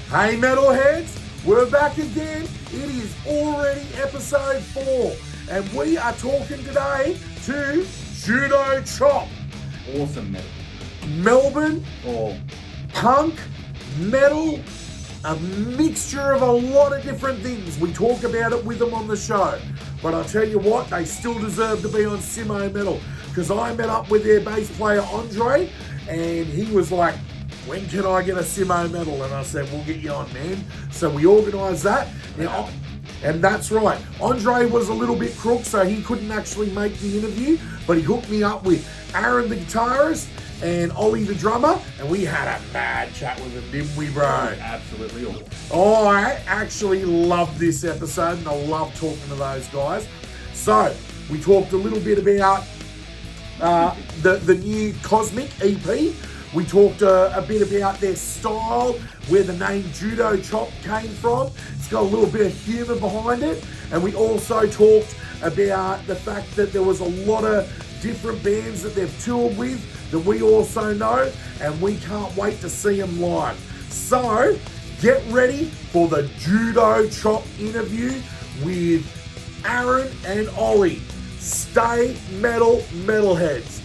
Hey metalheads, we're back again. It is already episode 4 and we are talking today to Judo Chop. Awesome metal. Melbourne, punk, metal, a mixture of a lot of different things. We talk about it with them on the show. But I'll tell you what, they still deserve to be on Simmo Metal because I met up with their bass player Andre and he was like, when can I get a Simmo Metal? And I said, we'll get you on, man. So we organised that. Now, and that's right. Andre was a little bit crook, so he couldn't actually make the interview, but he hooked me up with Aaron the guitarist and Ollie the drummer, and we had a bad chat with them, didn't we, bro? Absolutely awesome. Oh, I actually loved this episode, and I love talking to those guys. So, we talked a little bit about the new Cosmic EP. We talked a bit about their style, where the name Judo Chop came from. It's got a little bit of humour behind it. And we also talked about the fact that there was a lot of different bands that they've toured with that we also know, and we can't wait to see them live. So, get ready for the Judo Chop interview with Aaron and Ollie. Stay metal, metalheads.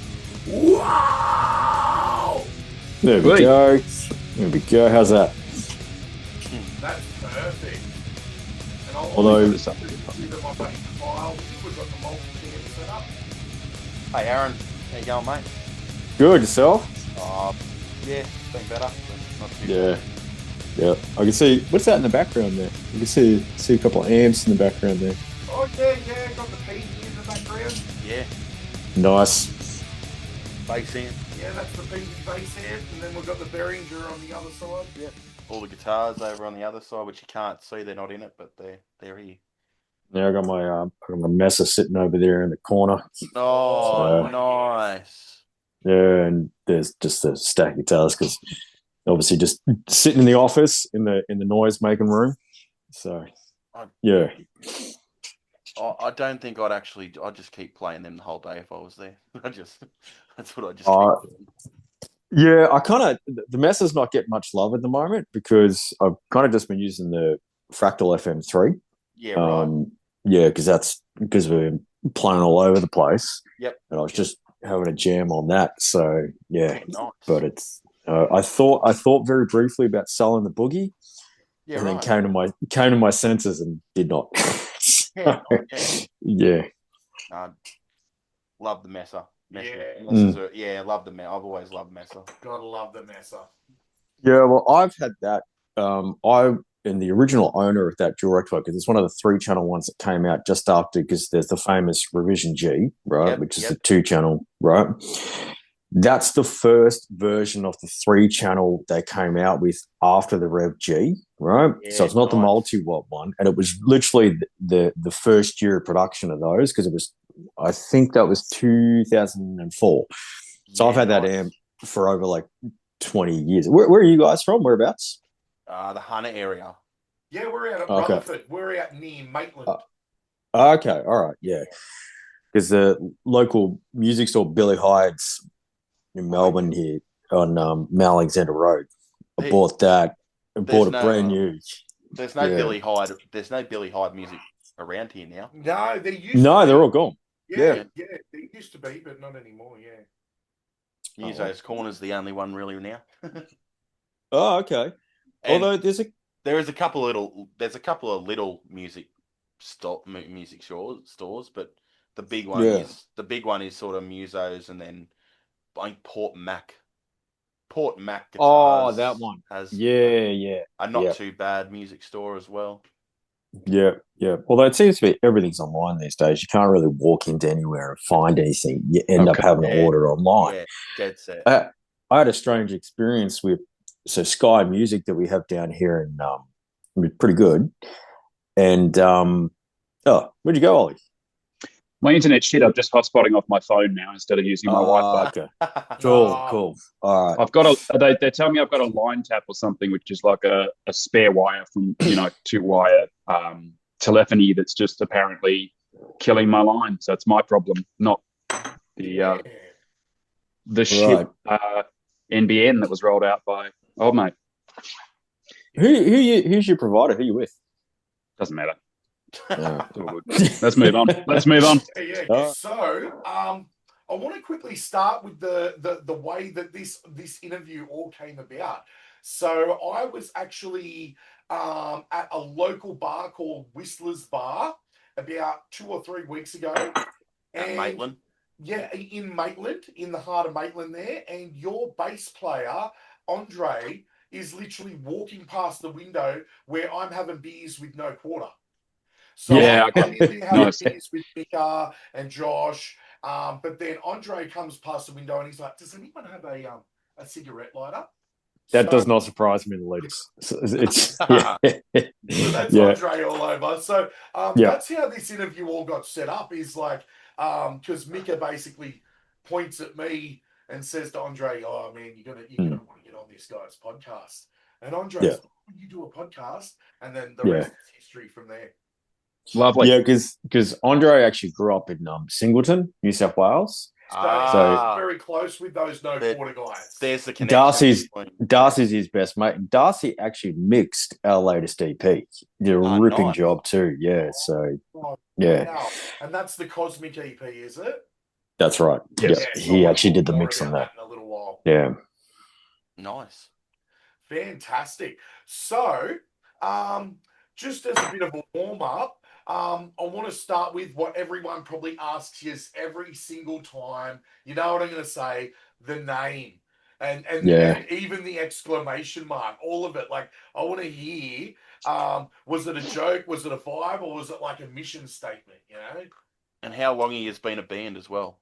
Wow! There we go. There we go. How's that? That's perfect. And Although, we've got the multi-cam set up. Hey Aaron, how you going, mate? good yourself? Yeah, been better. Not too Yeah, yeah. I can see. What's that in the background there? You can see a couple of amps in the background there. Oh yeah, got the Peavey in the background. Yeah, Nice. bass in. Yeah, that's the Peavey bass amp, and then we've got the Behringer on the other side. Yeah. All the guitars over on the other side, which you can't see, they're not in it, but they're here. Now I got my Mesa sitting over there in the corner. Oh, nice. Yeah, and there's just a stack of guitars because obviously just sitting in the office in the noise making room. So yeah. I don't think I'd just keep playing them the whole day if I was there. That's what I just keep doing. Yeah, the Mesa's not getting much love at the moment because I've kind of just been using the Fractal FM3. Yeah, right. Yeah, because we're playing all over the place. Yep. And I was just having a jam on that. So yeah, Nice. but it's I thought very briefly about selling the boogie, Yeah, and right. then came to my senses and did not. Yeah, Yeah. Love the Mesa. Yeah. Love the Mesa. I've always loved Mesa. Gotta love the Mesa. Yeah, well, I've had that. I am the original owner of that Judo Chop because it's one of the 3-channel ones that came out just after, because there's the famous Revision G, right, which is the 2-channel, right? That's the first version of the 3-channel they came out with after the Rev G, right? Yeah, so it's not the multi-watt one, and it was literally the first year of production of those because it was, I think that was 2004. So I've had that amp for over like 20 years. Where are you guys from? Whereabouts? The Hunter area. Yeah, we're out at Rutherford. We're out near Maitland. Okay, all right, yeah. Because the local music store, Billy Hyde's in Melbourne here on Mount Alexander Road. I bought that and bought a brand new. There's no Billy Hyde. There's no Billy Hyde music around here now. No, they used they're all gone. Yeah, they used to be, but not anymore, yeah. Muso's Corner's the only one really now. Oh, okay. And although there's a couple of little music stores, but the big one is sort of Muso's, and then I think Port Mac guitars. Oh, that one has a not too bad music store as well. Yeah. Although it seems to be everything's online these days. You can't really walk into anywhere and find anything. You end up having to order online. Yeah, dead set. I had a strange experience with Sky Music that we have down here, and it was pretty good. And where'd you go, Ollie? My internet shit. I'm just hotspotting off my phone now instead of using my Wi-Fi. Okay. Cool. All right. I've got they tell me I've got a line tap or something, which is like a spare wire from 2-wire telephony that's just apparently killing my line. So it's my problem, not the shit NBN that was rolled out by old mate. Who's your provider? Who you with? Doesn't matter. Yeah. It's all good. Let's move on. Let's move on. Yeah. So, I want to quickly start with the way that this interview all came about. So, I was actually at a local bar called Whistler's Bar about 2 or 3 weeks ago. At Maitland? Yeah, in Maitland, in the heart of Maitland there. And your bass player, Andre, is literally walking past the window where I'm having beers with no quarter. So Yeah, I'm in there having Nice. beers with Mika and Josh. But then Andre comes past the window and he's like, "Does anyone have a cigarette lighter?" That So- does not surprise me in the least. It's So that's yeah. Andre all over. So Yeah. that's how this interview all got set up. Is like because Mika basically points at me and says to Andre, "Oh man, you're gonna want to get on this guy's podcast." And Andre's like, "When you do a podcast," and then the rest is history from there. Lovely. Yeah, because Andre actually grew up in Singleton, New South Wales. So very close with those no quarter guys. There's the connection. Darcy's his best mate. Darcy actually mixed our latest EP. Did a ripping job too. Yeah. So yeah. Wow. And that's the Cosmic EP, is it? That's right. Yes. Yeah. He actually did the mix on that. In a little while. Yeah. Nice. Fantastic. So, just as a bit of a warm up, I want to start with what everyone probably asks you every single time. You know what I'm going to say? The name. And even the exclamation mark, all of it. Like, I want to hear, was it a joke? Was it a vibe? Or was it like a mission statement, you know? And how long he has been a band as well.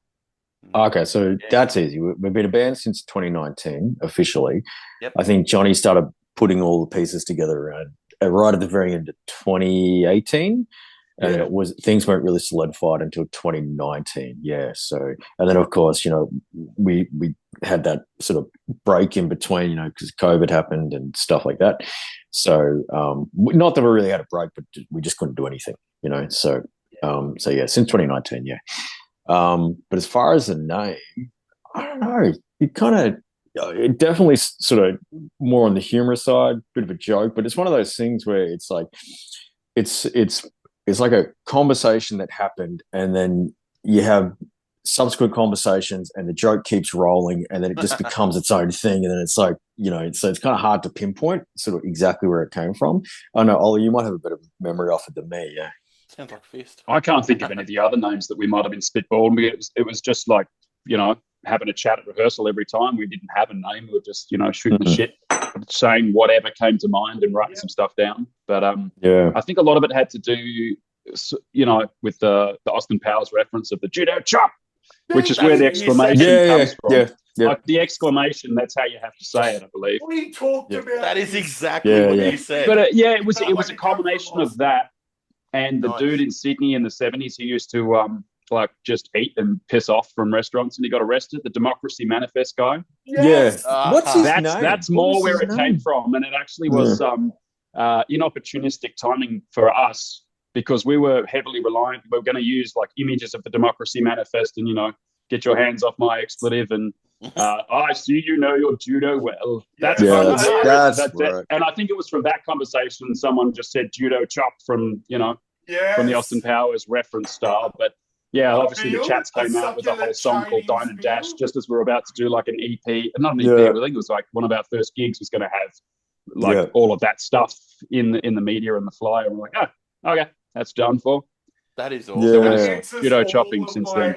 Okay, so that's easy. We've been a band since 2019, officially. Yep. I think Johnny started putting all the pieces together around right at the very end of 2018. And it was things weren't really solidified until 2019. Yeah. So, and then of course, we had that sort of break in between, because COVID happened and stuff like that. So, not that we really had a break, but we just couldn't do anything, So, since 2019, yeah. But as far as the name, I don't know. It definitely sort of more on the humor side, bit of a joke, but it's one of those things where it's like, it's like a conversation that happened, and then you have subsequent conversations, and the joke keeps rolling, and then it just becomes its own thing, and then it's like, so it's kind of hard to pinpoint sort of exactly where it came from. I know, Ollie, you might have a bit of memory off it than me, yeah. Sounds like a fist. I can't think of any of the other names that we might have been spitballing. It was just like, having a chat at rehearsal every time. We didn't have a name. We were just, shooting the shit, saying whatever came to mind and writing some stuff down. But I think a lot of it had to do, with the Austin Powers reference of the Judo Chop, which is where the exclamation comes from. Yeah. Like the exclamation, that's how you have to say it, I believe. We talked about that is exactly what you said. But it was a combination of that and the dude in Sydney in the 70s who used to just eat and piss off from restaurants, and he got arrested, the Democracy Manifest guy. Yes. What's his name? That's more where it came from, and it actually was inopportunistic timing for us, because we were heavily reliant. We were going to use like images of the Democracy Manifest and, get your hands off my expletive, and I see you know your judo well. That's right. And I think it was from that conversation someone just said Judo Chop from the Austin Powers reference style. But yeah, obviously the Chats came out with a whole song called Dine and Dash, just as we were about to do like an EP. Not an EP, I think it was like one of our first gigs was going to have all of that stuff in the media and the flyer. And we're like, oh, okay, that's done for. That is awesome. Yeah. Judo chopping since then.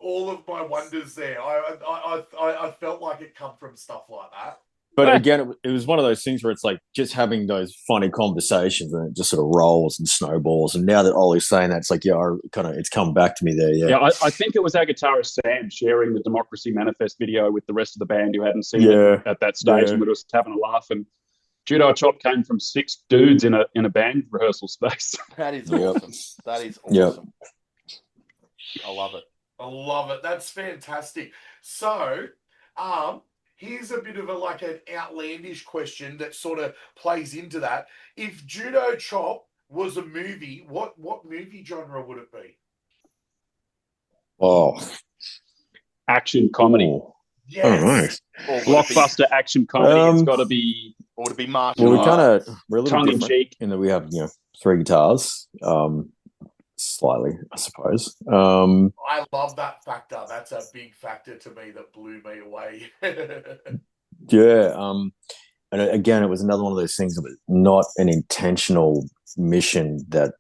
All of my wonders there. I felt like it come from stuff like that. But again, it was one of those things where it's like just having those funny conversations, and it just sort of rolls and snowballs. And now that Ollie's saying that, it's like, it's come back to me there. Yeah, I think it was our guitarist Sam sharing the Democracy Manifest video with the rest of the band who hadn't seen it at that stage, and we were just having a laugh. And Judo Chop came from 6 dudes in a band rehearsal space. That is awesome. That is awesome. I love it. I love it. That's fantastic. So, here's a bit of an outlandish question that sort of plays into that. If Judo Chop was a movie, what movie genre would it be? Oh, action comedy. Yes. Blockbuster action comedy. It's got to be Or would it be martial Well, arts? we're a little Tongue in different cheek. in that we have 3 guitars, slightly, I suppose. I love that factor. That's a big factor to me that blew me away. Yeah. And again, it was another one of those things that was not an intentional mission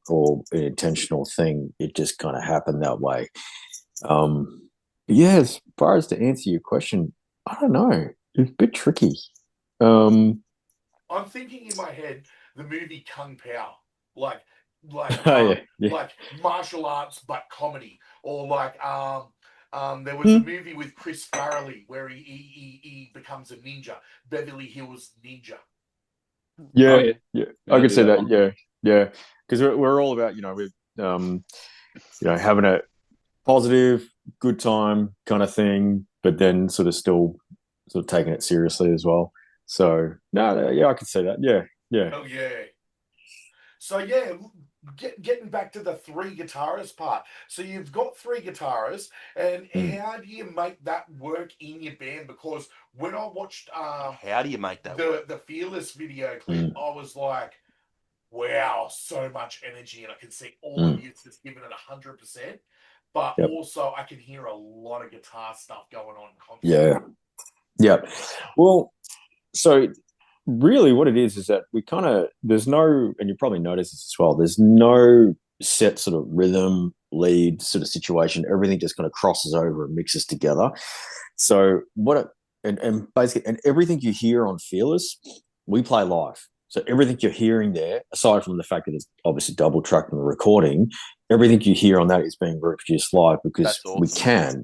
or an intentional thing. It just kind of happened that way. Yeah, as far as to answer your question, I don't know. It's a bit tricky. I'm thinking in my head the movie Kung Pao, like like martial arts but comedy, or like there was a movie with Chris Farley where he becomes a ninja, Beverly Hills Ninja. Yeah, I could say that. Yeah, because we're all about with having a positive, good time kind of thing, but then still taking it seriously as well. So no, I could say that. Yeah. Oh yeah. So yeah, getting back to the 3 guitarist part. So you've got 3 guitarists, and how do you make that work in your band? Because when I watched how do you make that work? The Fearless video clip, I was like, wow, so much energy, and I can see all of you just giving it 100%. But also I can hear a lot of guitar stuff going on constantly. Yeah. Well, so really what it is that we there's no, and you probably noticed this as well, there's no set sort of rhythm lead sort of situation. Everything just kind of crosses over and mixes together. So and basically, and everything you hear on Fearless, we play live. So everything you're hearing there, aside from the fact that it's obviously double tracked in the recording, everything you hear on that is being reproduced live because we can.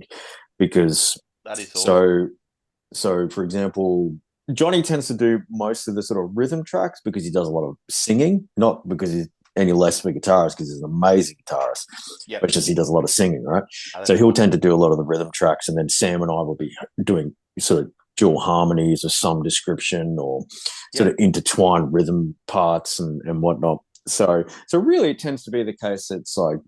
Because that is awesome. So for example, Johnny tends to do most of the sort of rhythm tracks because he does a lot of singing, not because he's any less of a guitarist, because he's an amazing guitarist. But it's just he does a lot of singing, right? So he'll tend to do a lot of the rhythm tracks, and then Sam and I will be doing sort of dual harmonies of some description, or sort of intertwined rhythm parts and whatnot. So really it tends to be the case that it's like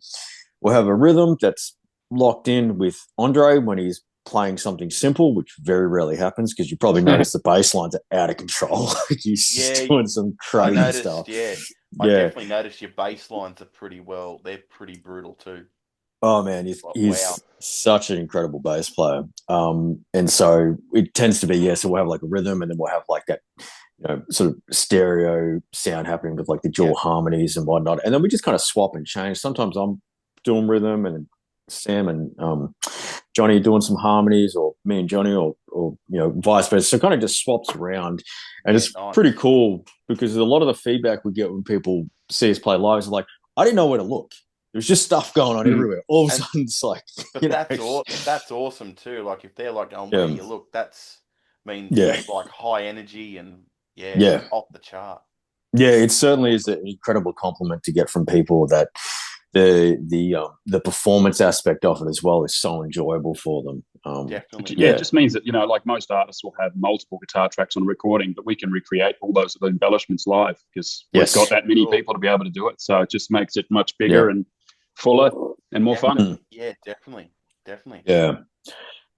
we'll have a rhythm that's locked in with Andre when he's playing something simple, which very rarely happens because you probably notice the bass lines are out of control. He's doing some crazy stuff. I definitely noticed your bass lines are they're pretty brutal too. Oh man, he's such an incredible bass player. And so it tends to be, so we'll have like a rhythm, and then we'll have like that sort of stereo sound happening with like the dual harmonies and whatnot. And then we just kind of swap and change. Sometimes I'm doing rhythm and Sam and Johnny doing some harmonies, or me and Johnny, or vice versa. So it kind of just swaps around, and it's pretty cool because a lot of the feedback we get when people see us play live is like, I didn't know where to look. There's just stuff going on everywhere. All of a sudden, it's like, that's awesome too. Like if they're like, where you look, means like high energy and off the chart. Yeah, it certainly is an incredible compliment to get from people that the performance aspect of it as well is so enjoyable for them. Definitely. Yeah, it just means that like most artists will have multiple guitar tracks on a recording, but we can recreate all those embellishments live because we've got that many people to be able to do it. So it just makes it much bigger and fuller and more fun. Yeah, definitely. Yeah.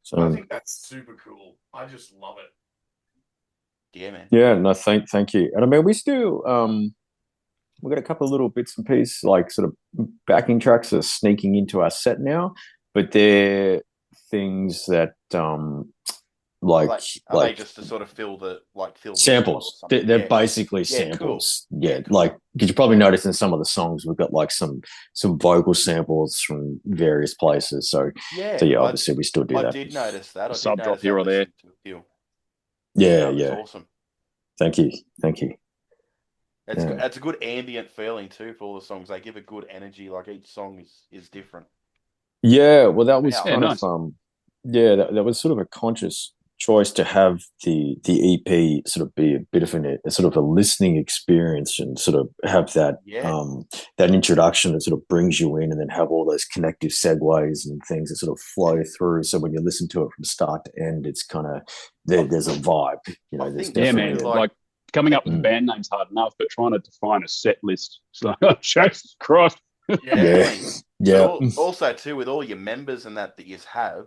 So I think that's super cool. I just love it. Yeah, man. Yeah, no, thank you. And I mean, we still we've got a couple of little bits and pieces, like sort of backing tracks that are sneaking into our set now, but they're things that like they just to sort of fill samples. They're basically samples. Cool. Yeah, like because you probably noticed in some of the songs we've got like some vocal samples from various places. So obviously we still do that. I did notice that. Sub drop here or there. Yeah. Awesome. Thank you. It's a good ambient feeling too for all the songs. They give a good energy. Like each song is different. Yeah, well, that was kind of that was sort of a conscious choice to have the EP sort of be a bit of a sort of a listening experience, and sort of have that that introduction that sort of brings you in, and then have all those connective segues and things that sort of flow through. So when you listen to it from start to end, it's kind of there's a vibe. Man, like coming up with the band name's hard enough, but trying to define a set list, it's like, oh, Jesus Christ. Yeah. Also, too, with all your members and that you have,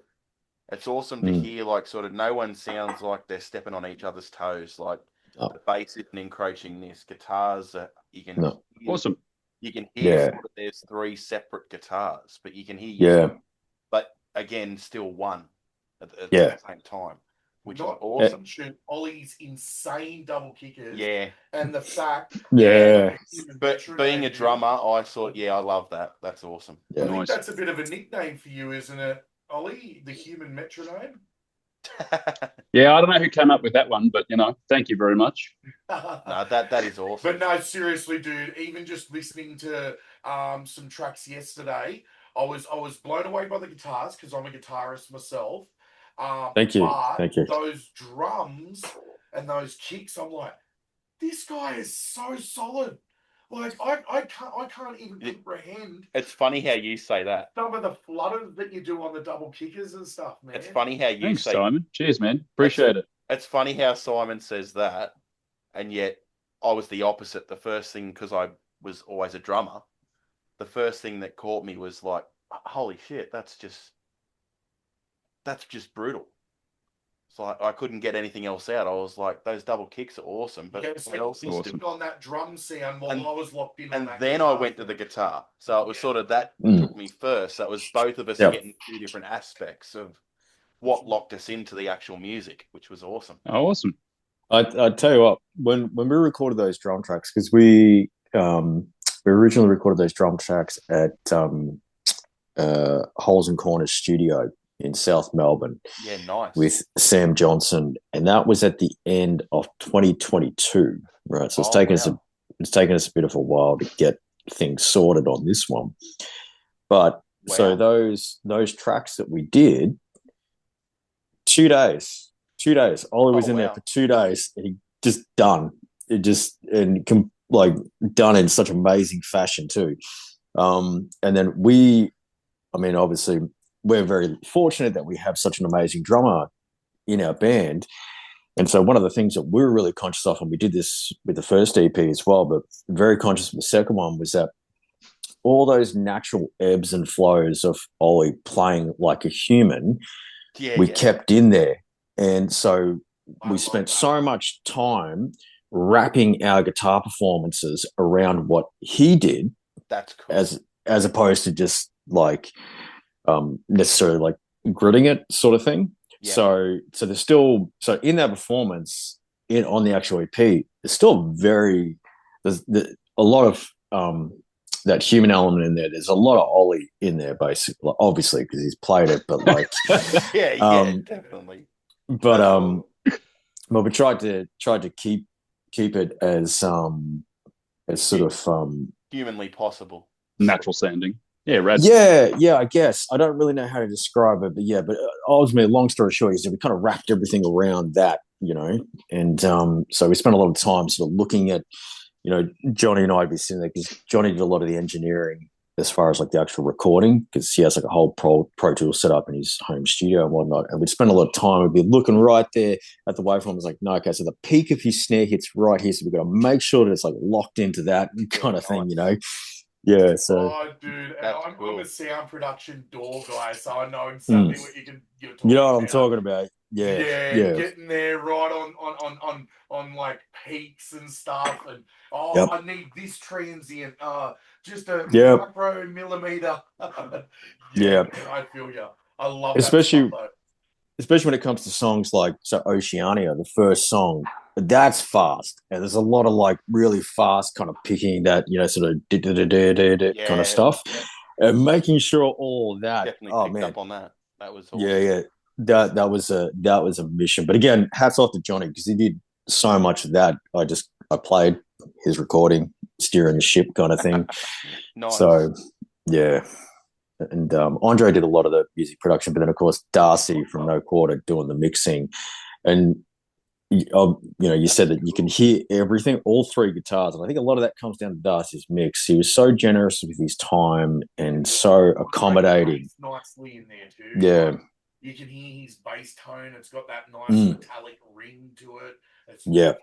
it's awesome to hear, like, sort of no one sounds like they're stepping on each other's toes. Like, The bass isn't encroaching this. Guitars, you can awesome. You can hear sort of there's 3 separate guitars, but you can hear Yeah. But again, still one at the same time, which is awesome. Ollie's insane double kickers. Yeah. And the fact. Yeah. But being a drummer, I thought, I love that. That's awesome. Yeah. I think that's a bit of a nickname for you, isn't it, Ollie? The human metronome? Yeah, I don't know who came up with that one, but thank you very much. No, that is awesome. But no, seriously, dude, even just listening to some tracks yesterday, I was blown away by the guitars because I'm a guitarist myself. Thank you. Those drums and those kicks, I'm like, this guy is so solid. Like I can't even comprehend. It's funny how you say that. Some of the flutters that you do on the double kickers and stuff, man. It's funny how you Thanks, say Simon. Cheers, man. Appreciate it. It's funny how Simon says that, and yet I was the opposite. The first thing, because I was always a drummer, the first thing that caught me was like, holy shit, that's just brutal. So I couldn't get anything else out. I was like, those double kicks are awesome, but what else is awesome on that drum sound while I was locked in on that. And then I went to the guitar. So it was sort of that took me first. That was both of us getting 2 different aspects of what locked us into the actual music, which was awesome. Oh, awesome. I tell you what, when we recorded those drum tracks, because we originally recorded those drum tracks at Holes and Corners Studio in South Melbourne. Yeah, nice. With Sam Johnson, and that was at the end of 2022, right? So it's taken us a bit of a while to get things sorted on this one. But so those tracks that we did, 2 days. Ollie was in there for 2 days, and he just done it, done in such amazing fashion too. And then obviously, we're very fortunate that we have such an amazing drummer in our band. And so one of the things that we were really conscious of, and we did this with the first EP as well, but very conscious of the second one, was that all those natural ebbs and flows of Ollie playing like a human, we kept in there. And so we spent so much time wrapping our guitar performances around what he did. That's cool. As opposed to just necessarily gritting it sort of thing. Yeah. So there's still in that performance on the actual EP, there's still there's a lot of that human element in there. There's a lot of Ollie in there, basically, obviously because he's played it, but definitely. But we tried to keep it as sort of humanly possible, natural sounding. Yeah, rad. Yeah, I guess. I don't really know how to describe it, but ultimately, long story short, is that we kind of wrapped everything around that, and so we spent a lot of time sort of looking at, Johnny and I would be sitting there because Johnny did a lot of the engineering as far as the actual recording, because he has a whole Pro Tool set up in his home studio and whatnot, and we'd spend a lot of time, we'd be looking right there at the waveform. It's no, okay, so the peak of his snare hits right here, so we've got to make sure that it's locked into that kind of thing, Yeah, so. Oh, dude, I'm a sound production door guy, so I know exactly what you're talking about. You know what I'm talking about? Yeah. Getting there right on peaks and stuff, and I need this transient, just a micro millimeter. Yeah, I feel you. I love especially that stuff, especially when it comes to songs like Oceania, the first song. That's fast, and there's a lot of really fast kind of picking that sort of kind of stuff, and making sure all that. Definitely picked up on that. That was awesome. That was a mission. But again, hats off to Johnny because he did so much of that. I played his recording, steering the ship kind of thing. Nice. So yeah, and Andre did a lot of the music production, but then of course Darcy from No Quarter doing the mixing, and. You said that you can hear everything, all 3 guitars, and I think a lot of that comes down to Darcy's mix. He was so generous with his time and so accommodating. Nicely in there too. Yeah, you can hear his bass tone. It's got that nice metallic ring to it. Yeah.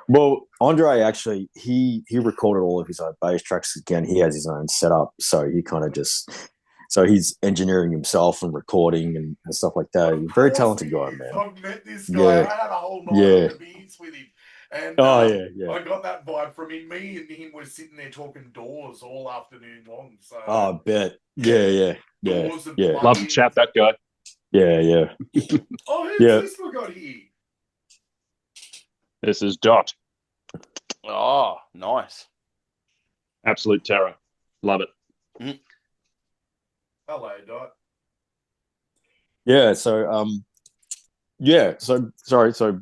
Well, Andre actually he recorded all of his own bass tracks. Again, he has his own setup, so he kind of just. So he's engineering himself and recording and stuff like that. He's a very talented guy, man. I've met this guy. Yeah. I had a whole night Yeah. on the beats with him. And yeah. I got that vibe from him. Me and him were sitting there talking doors all afternoon long. So Oh, I bet. Yeah. doors and Yeah. Love to chat that guy. Yeah. Oh, who's Yeah. this we got here? This is Dot. Oh, nice. Absolute terror. Love it. Hello, Dot. Yeah. So So sorry. So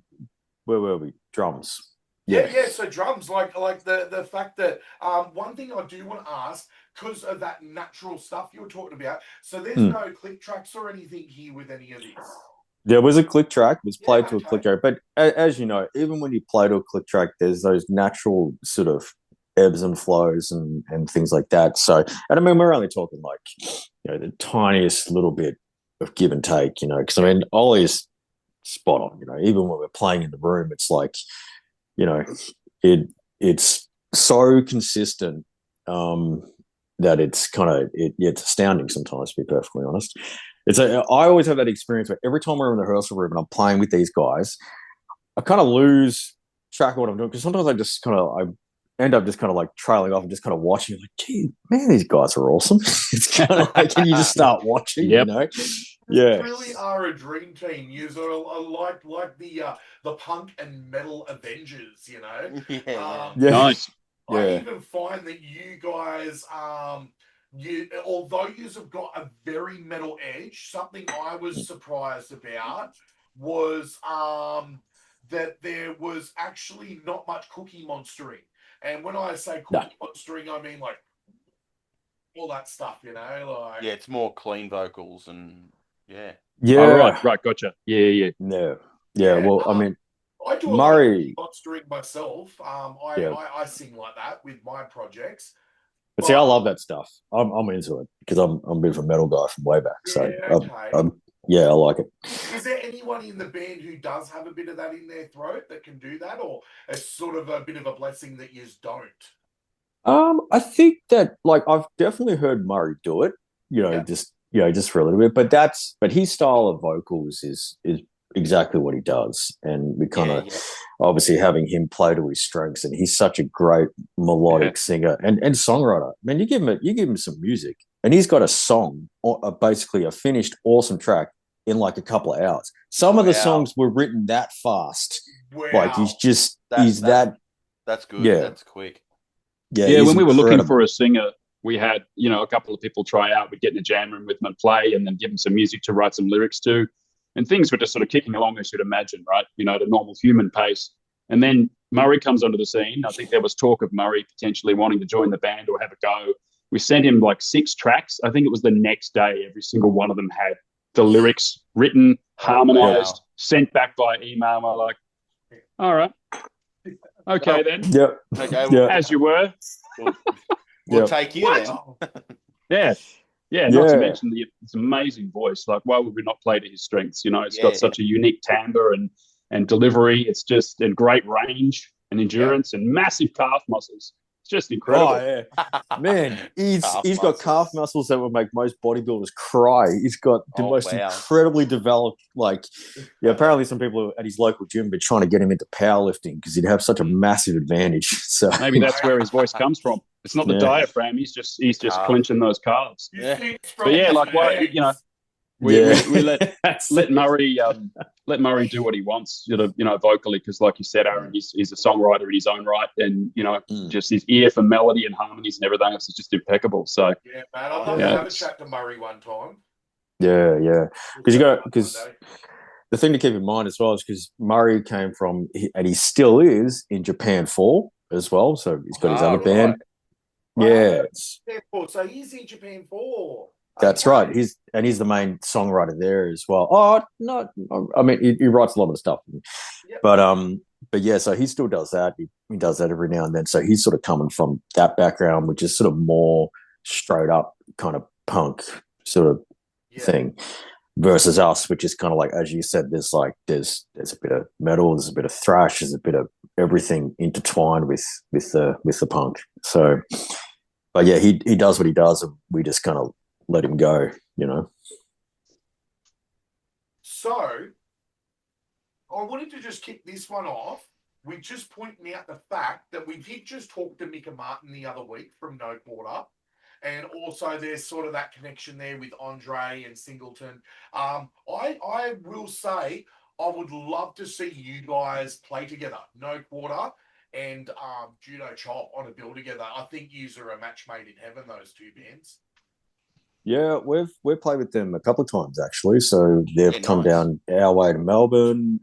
where were we? Drums. Yeah. So drums, like the fact that one thing I do want to ask, because of that natural stuff you were talking about. So there's no click tracks or anything here with any of this. There was a click track. It was played to a okay. click track, but as you know, even when you play to a click track, there's those natural sort of ebbs and flows and things like that. So, and I mean, we're only talking like, the tiniest little bit of give and take, because I mean, Ollie's spot on, even when we're playing in the room, it's like, it's so consistent that it's kind of, it's astounding sometimes, to be perfectly honest. I always have that experience where every time we're in the rehearsal room and I'm playing with these guys, I kind of lose track of what I'm doing, because sometimes I end up just kind of like trailing off and just kind of watching, like, gee, man, these guys are awesome. It's kind of like, can you just start watching, Yep. Yeah. You really are a dream team. You like the punk and metal Avengers, Yeah. Nice. I even find that you guys, although you have got a very metal edge, something I was surprised about was that there was actually not much cookie monstering. And when I say cookie monstering, I mean like all that stuff, like it's more clean vocals and Yeah. Oh, right, gotcha. Yeah. Well, I mean, I do Murray, a lot of monstering myself. I sing like that with my projects. But see, I love that stuff. I'm into it because I'm a bit of a metal guy from way back. So I like it. Is there anyone in the band who does have a bit of that in their throat that can do that, or it's sort of a bit of a blessing that you don't? I think that, like, I've definitely heard Murray do it. Just for a little bit. But his style of vocals is exactly what he does, and we kind of obviously having him play to his strengths, and he's such a great melodic singer and songwriter. Man, you give him some music, and he's got a song, basically a finished awesome track in like a couple of hours. Some of the songs were written that fast. Wow. Like that's good. Yeah. That's quick. Yeah, when we were looking for a singer, we had, a couple of people try out. We'd get in a jam room with them and play, and then give them some music to write some lyrics to. And things were just sort of kicking along, as you'd imagine, right? At a normal human pace. And then Murray comes onto the scene. I think there was talk of Murray potentially wanting to join the band or have a go. We sent him like 6 tracks. I think it was the next day, every single one of them had the lyrics written, harmonized, sent back by email. We're like, all right. Okay, then. Yep. Okay, well, as you were. We'll take you then. Yeah, not to mention his amazing voice. Like, why would we not play to his strengths? It's got such a unique timbre and delivery. It's just a great range and endurance and massive calf muscles. It's just incredible. Oh, yeah. Man, he's got calf muscles that would make most bodybuilders cry. He's got the most incredibly developed, apparently some people at his local gym been trying to get him into powerlifting because he'd have such a massive advantage. So maybe that's where his voice comes from. It's not the diaphragm. He's just clenching those calves. Yeah. But yeah, like why we let Murray do what he wants, vocally, because like you said, Aaron, he's a songwriter in his own right, and just his ear for melody and harmonies and everything else is just impeccable. So man, I'd love to have a chat to Murray one time. Because the thing to keep in mind as well is because Murray came from, and he still is in Japan 4 as well. So he's got his other band. Yeah. So he's in Japan 4. That's right. He's the main songwriter there as well. Oh, no, I mean, he writes a lot of the stuff. But yeah, so he still does that. He does that every now and then. So he's sort of coming from that background, which is sort of more straight up kind of punk sort of thing, versus us, which is kind of like, as you said, there's a bit of metal, there's a bit of thrash, there's a bit of everything intertwined with the punk. So, but yeah, he does what he does, and we just kind of let him go, you know. So, I wanted to just kick this one off. We're just pointing out the fact that we did just talk to Mika Martin the other week from No Quarter. And also there's sort of that connection there with Andre and Singleton. I will say I would love to see you guys play together. No Quarter and Judo Chop on a bill together. I think yous are a match made in heaven, those two bands. Yeah, we've played with them a couple of times actually. So they've come down our way to Melbourne.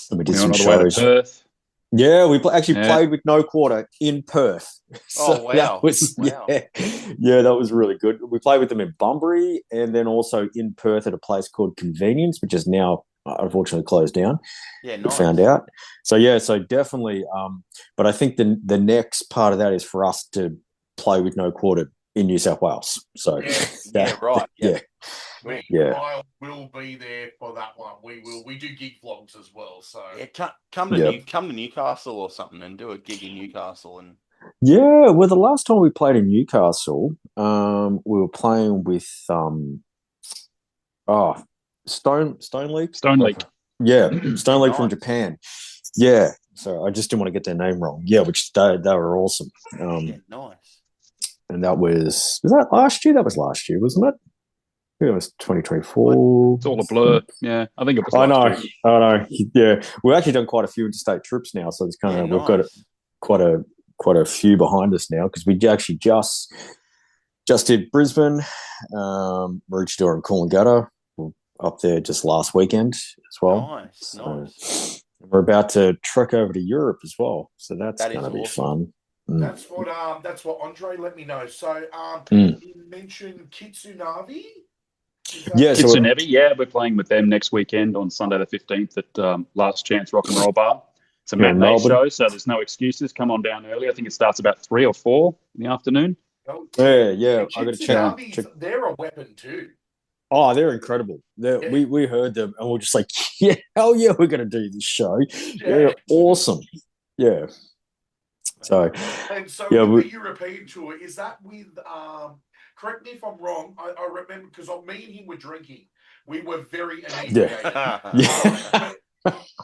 And we did some shows. To Perth. Yeah, we played with No Quarter in Perth. So wow! That was, wow. Yeah, that was really good. We played with them in Bunbury and then also in Perth at a place called Convenience, which is now unfortunately closed down. Yeah, nice. We found out. So definitely. But I think the next part of that is for us to play with No Quarter in New South Wales. So right. I will be there for that one. We will. We do gig vlogs as well. So come to Newcastle or something and do a gig in Newcastle. And well, the last time we played in Newcastle, we were playing with Stone League. Stone League. Yeah, Stone League from Japan. Yeah. So I just didn't want to get their name wrong. Yeah, which they were awesome. Nice. And that was that last year? That was last year, wasn't it? I think it was 2024. It's all a blur. Yeah, I think it was. I know. Yeah, we've actually done quite a few interstate trips now, so it's kind of we've got quite a few behind us now because we actually just did Brisbane, Maroochydore and Coolangatta up there just last weekend as well. Nice. We're about to trek over to Europe as well, so that's going to be fun. That's what Andre let me know. So you mentioned Kitsunavi. Kitsunavi, we're playing with them next weekend on Sunday the 15th at Last Chance Rock and Roll Bar. It's a matinee show, so there's no excuses. Come on down early. I think it starts about 3 or 4 in the afternoon. Yeah. I got to check. They're a weapon too. Oh, they're incredible. We heard them and we're just like, yeah, hell yeah, we're going to do this show. They're awesome. Yeah. So the European tour, is that with correct me if I'm wrong, I remember because me and him were drinking. We were very inebriated.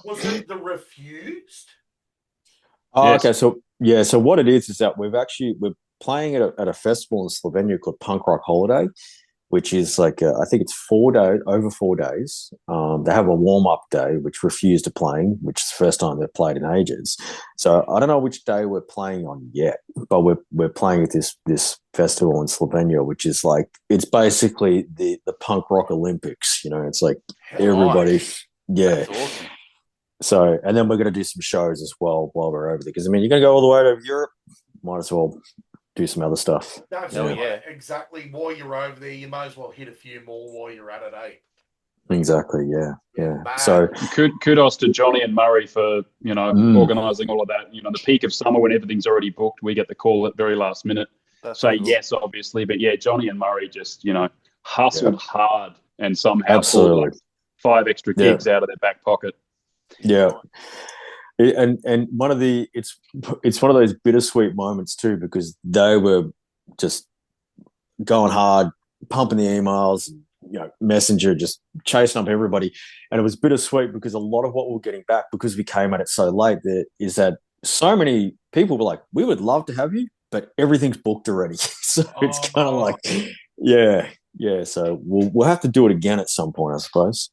Was it the Refused? Yes. Okay, so what it is that we're playing at a festival in Slovenia called Punk Rock Holiday, which is like I think it's 4 days, over 4 days. They have a warm-up day, which Refused to playing, which is the first time they've played in ages. So I don't know which day we're playing on yet, but we're playing at this festival in Slovenia, which is like it's basically the punk rock Olympics. You know, it's like everybody. Yeah. That's awesome. So, and then we're going to do some shows as well while we're over there. Because, I mean, you're going to go all the way to Europe, might as well do some other stuff. Exactly. While you're over there, you might as well hit a few more while you're at it, eh? Exactly, yeah. So kudos to Johnny and Murray for, organising all of that. The peak of summer when everything's already booked, we get the call at very last minute. Yes, obviously. But, Johnny and Murray just, hustled hard and somehow pulled like 5 extra gigs out of their back pocket. Yeah. And one of it's one of those bittersweet moments too, because they were just going hard, pumping the emails, Messenger, just chasing up everybody. And it was bittersweet because a lot of what we're getting back, because we came at it so late, is that so many people were like, we would love to have you, but everything's booked already. So it's kind of like, so we'll have to do it again at some point, I suppose.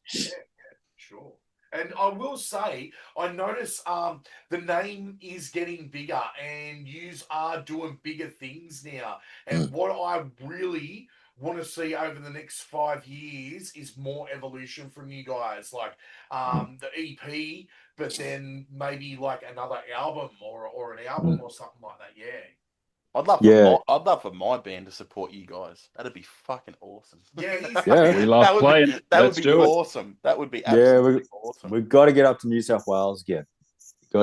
Sure. And I will say, I notice the name is getting bigger and you are doing bigger things now. And what I really want to see over the next 5 years is more evolution from you guys, like the EP, but then maybe like another album or an album or something like that. Yeah. I'd love for my band to support you guys. That'd be fucking awesome. Yeah, we love playing. That would be awesome. That would be absolutely awesome. We've got to get up to New South Wales again. But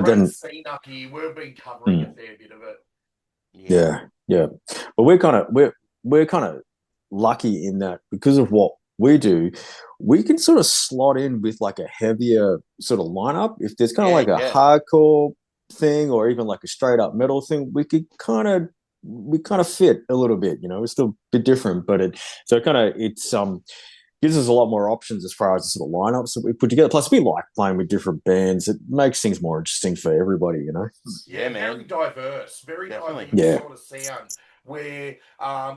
then scene up here. We've been covering a fair bit of it. Yeah. But we're kind of lucky in that because of what we do, we can sort of slot in with like a heavier sort of lineup. If there's kind of a hardcore thing or even like a straight up metal thing, we could kind of we kind of fit a little bit. You know, we're still a bit different, but it's gives us a lot more options as far as the sort of lineups that we put together. Plus, we like playing with different bands. It makes things more interesting for everybody, you know. Yeah, man. Very diverse, very Definitely. diverse sort of sound where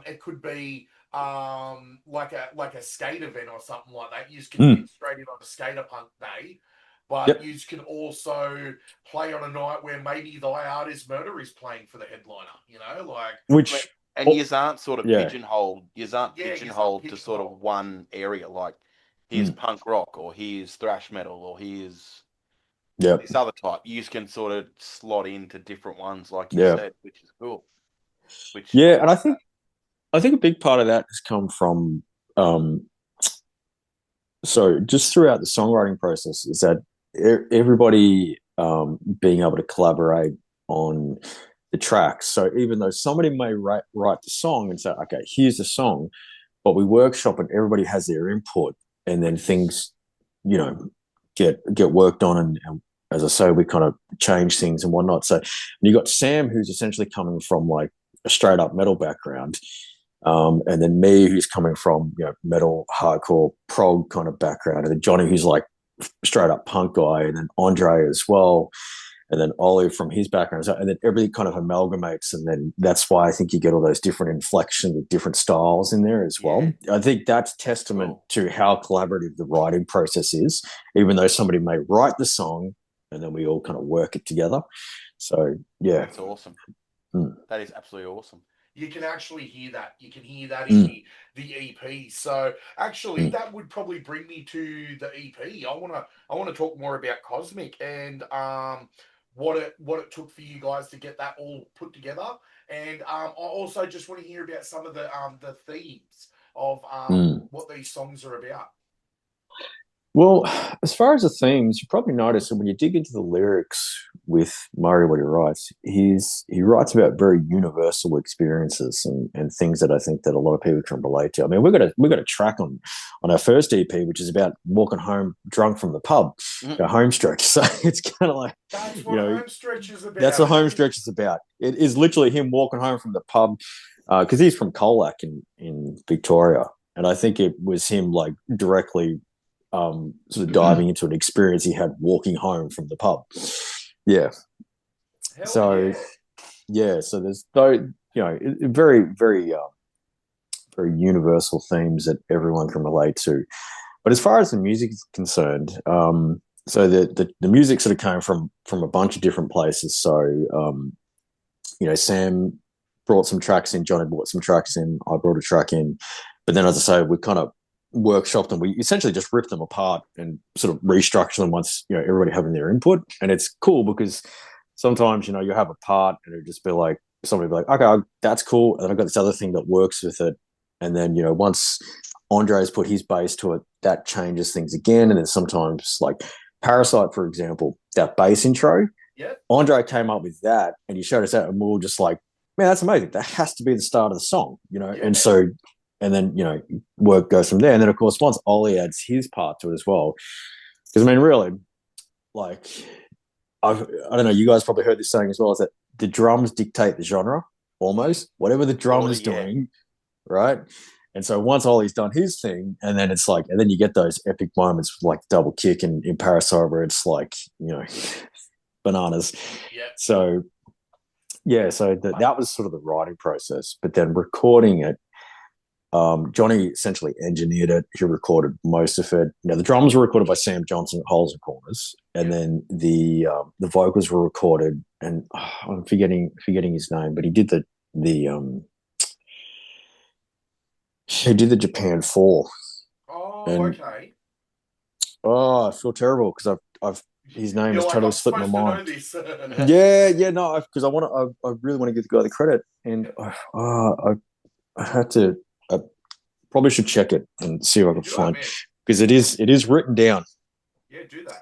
it could be like a skate event or something like that. You just can get straight in on a skater punk day. But you can also play on a night where maybe the artist Murder is playing for the headliner, you know, like and yous aren't sort of pigeonholed. Yous aren't pigeonholed to sort of one area. Like here's punk rock, or here's thrash metal, or here's this other type. You can sort of slot into different ones, like you said, which is cool. And I think a big part of that has come from so just throughout the songwriting process is that everybody being able to collaborate on the tracks. So even though somebody may write the song and say, okay, here's the song, but we workshop and everybody has their input, and then things, you know, get worked on, and as I say, we kind of change things and whatnot. So you got Sam, who's essentially coming from like a straight up metal background. And then me, who's coming from, you know, metal, hardcore, prog kind of background, and then Johnny, who's like straight up punk guy, and then Andre as well, and then Ollie from his background, and then everybody kind of amalgamates, and then that's why I think you get all those different inflections with different styles in there as well. I think that's testament to how collaborative the writing process is, even though somebody may write the song and then we all kind of work it together. So that's awesome. That is absolutely awesome. You can actually hear that. You can hear that in the EP. So actually, that would probably bring me to the EP. I wanna talk more about Cosmic and what it took for you guys to get that all put together. And I also just want to hear about some of the themes of what these songs are about. Well, as far as the themes, you probably notice that when you dig into the lyrics with Murray, what he writes, he writes about very universal experiences and things that I think that a lot of people can relate to. I mean, we've got a track on our first EP, which is about walking home drunk from the pub, a home stretch. So it's kind of like, that's what home stretch is about. That's what home stretch is about. It is literally him walking home from the pub because he's from Colac in Victoria, and I think it was him like directly. Sort of diving into an experience he had walking home from the pub. So there's very, very, very universal themes that everyone can relate to. But as far as the music is concerned, so the music sort of came from a bunch of different places. So Sam brought some tracks in, Johnny brought some tracks in, I brought a track in, but then as I say, we kind of workshopped them. We essentially just ripped them apart and sort of restructure them once everybody having their input. And it's cool because sometimes you have a part and it'll just be like somebody will be like, okay, that's cool, and then I've got this other thing that works with it. And then once Andre's put his bass to it, that changes things again. And then sometimes like Parasite, for example, that bass intro, Andre came up with that and he showed us that, and we were just like, man, that's amazing. That has to be the start of the song, And so, and then, work goes from there. And then, of course, once Ollie adds his part to it as well, because, I mean, really, like, I don't know, you guys probably heard this saying as well, is that the drums dictate the genre, almost. Whatever the drum is doing, right? And so once Ollie's done his thing, and then it's like, and then you get those epic moments with, like, double kick in Parasite where it's like, bananas. So, so that was sort of the writing process. But then recording it, Johnny essentially engineered it. He recorded most of it. The drums were recorded by Sam Johnson at Holes and Corners, and then the vocals were recorded. And I'm forgetting his name, but he did the Japan 4. Oh, and, okay. Oh, I feel terrible because I've his name has totally slipped my mind. Because I really want to give the guy the credit, and I had to. I probably should check it and see if I can find, because it is written down. Yeah, do that.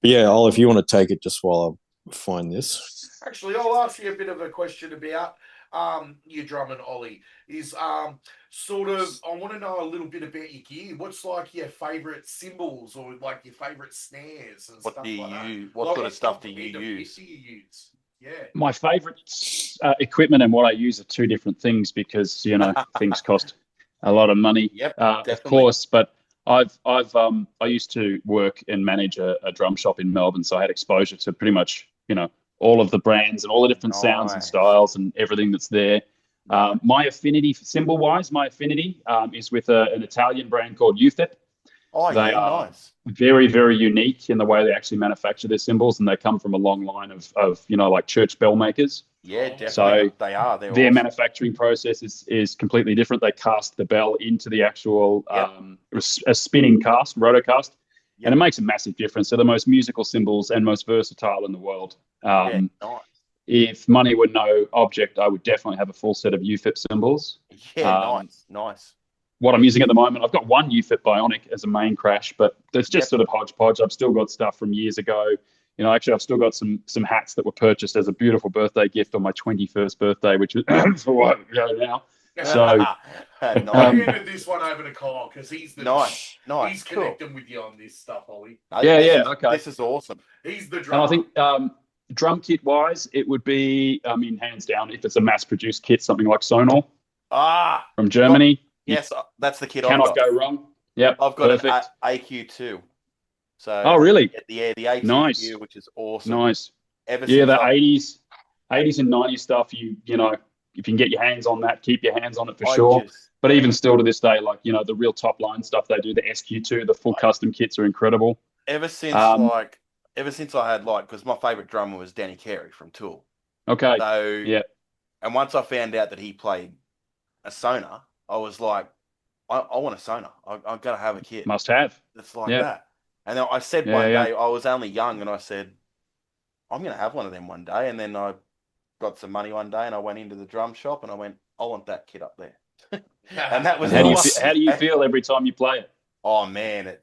But yeah, Ollie, if you want to take it just while I find this. Actually, I'll ask you a bit of a question about your drum and Ollie. Is sort of, I want to know a little bit about your gear. What's like your favourite cymbals or like your favourite snares and stuff like that? What sort of stuff do you use? My favourite equipment and what I use are two different things because things cost a lot of money. Yep, of course. But I used to work and manage a drum shop in Melbourne, so I had exposure to pretty much all of the brands and all the different sounds and styles and everything that's there. My affinity for cymbal-wise, is with an Italian brand called Unearthed. They are nice. Very, very unique in the way they actually manufacture their cymbals, and they come from a long line of like church bell makers. Yeah, definitely. So they are. Their awesome. manufacturing process is completely different. They cast the bell into the actual a spinning cast, rotocast, and it makes a massive difference. They're the most musical cymbals and most versatile in the world. Nice. If money were no object, I would definitely have a full set of UFIP cymbals. Yeah, nice. What I'm using at the moment, I've got one UFIP Bionic as a main crash, but it's just sort of hodgepodge. I've still got stuff from years ago. Actually, I've still got some hats that were purchased as a beautiful birthday gift on my 21st birthday, which is for what ago now. So I handed this one over to Kyle because he's the nice. He's connecting with you on this stuff, Ollie. Okay. This is awesome. He's the drummer. And I think drum kit wise, it would be, hands down, if it's a mass produced kit, something like Sonar from Germany. Yes, that's the kit. Cannot go wrong. Yep, I've got perfect. an AQ2. So really? The AQ2, nice. Which is awesome. Nice. The 80s and 90s stuff. If you can get your hands on that, keep your hands on it for sure. But even still to this day, like the real top line stuff they do, the SQ2, the full custom kits are incredible. Ever since I had because my favorite drummer was Danny Carey from Tool. Okay. So and once I found out that he played a Sonar, I was like, I want a Sonar. I've got to have a kit. Must have. It's like that. And then I said one day, I was only young, and I said, I'm going to have one of them one day. And then I got some money one day, and I went into the drum shop, and I went, I want that kit up there. And that was how do you feel every time you play it? Oh, man,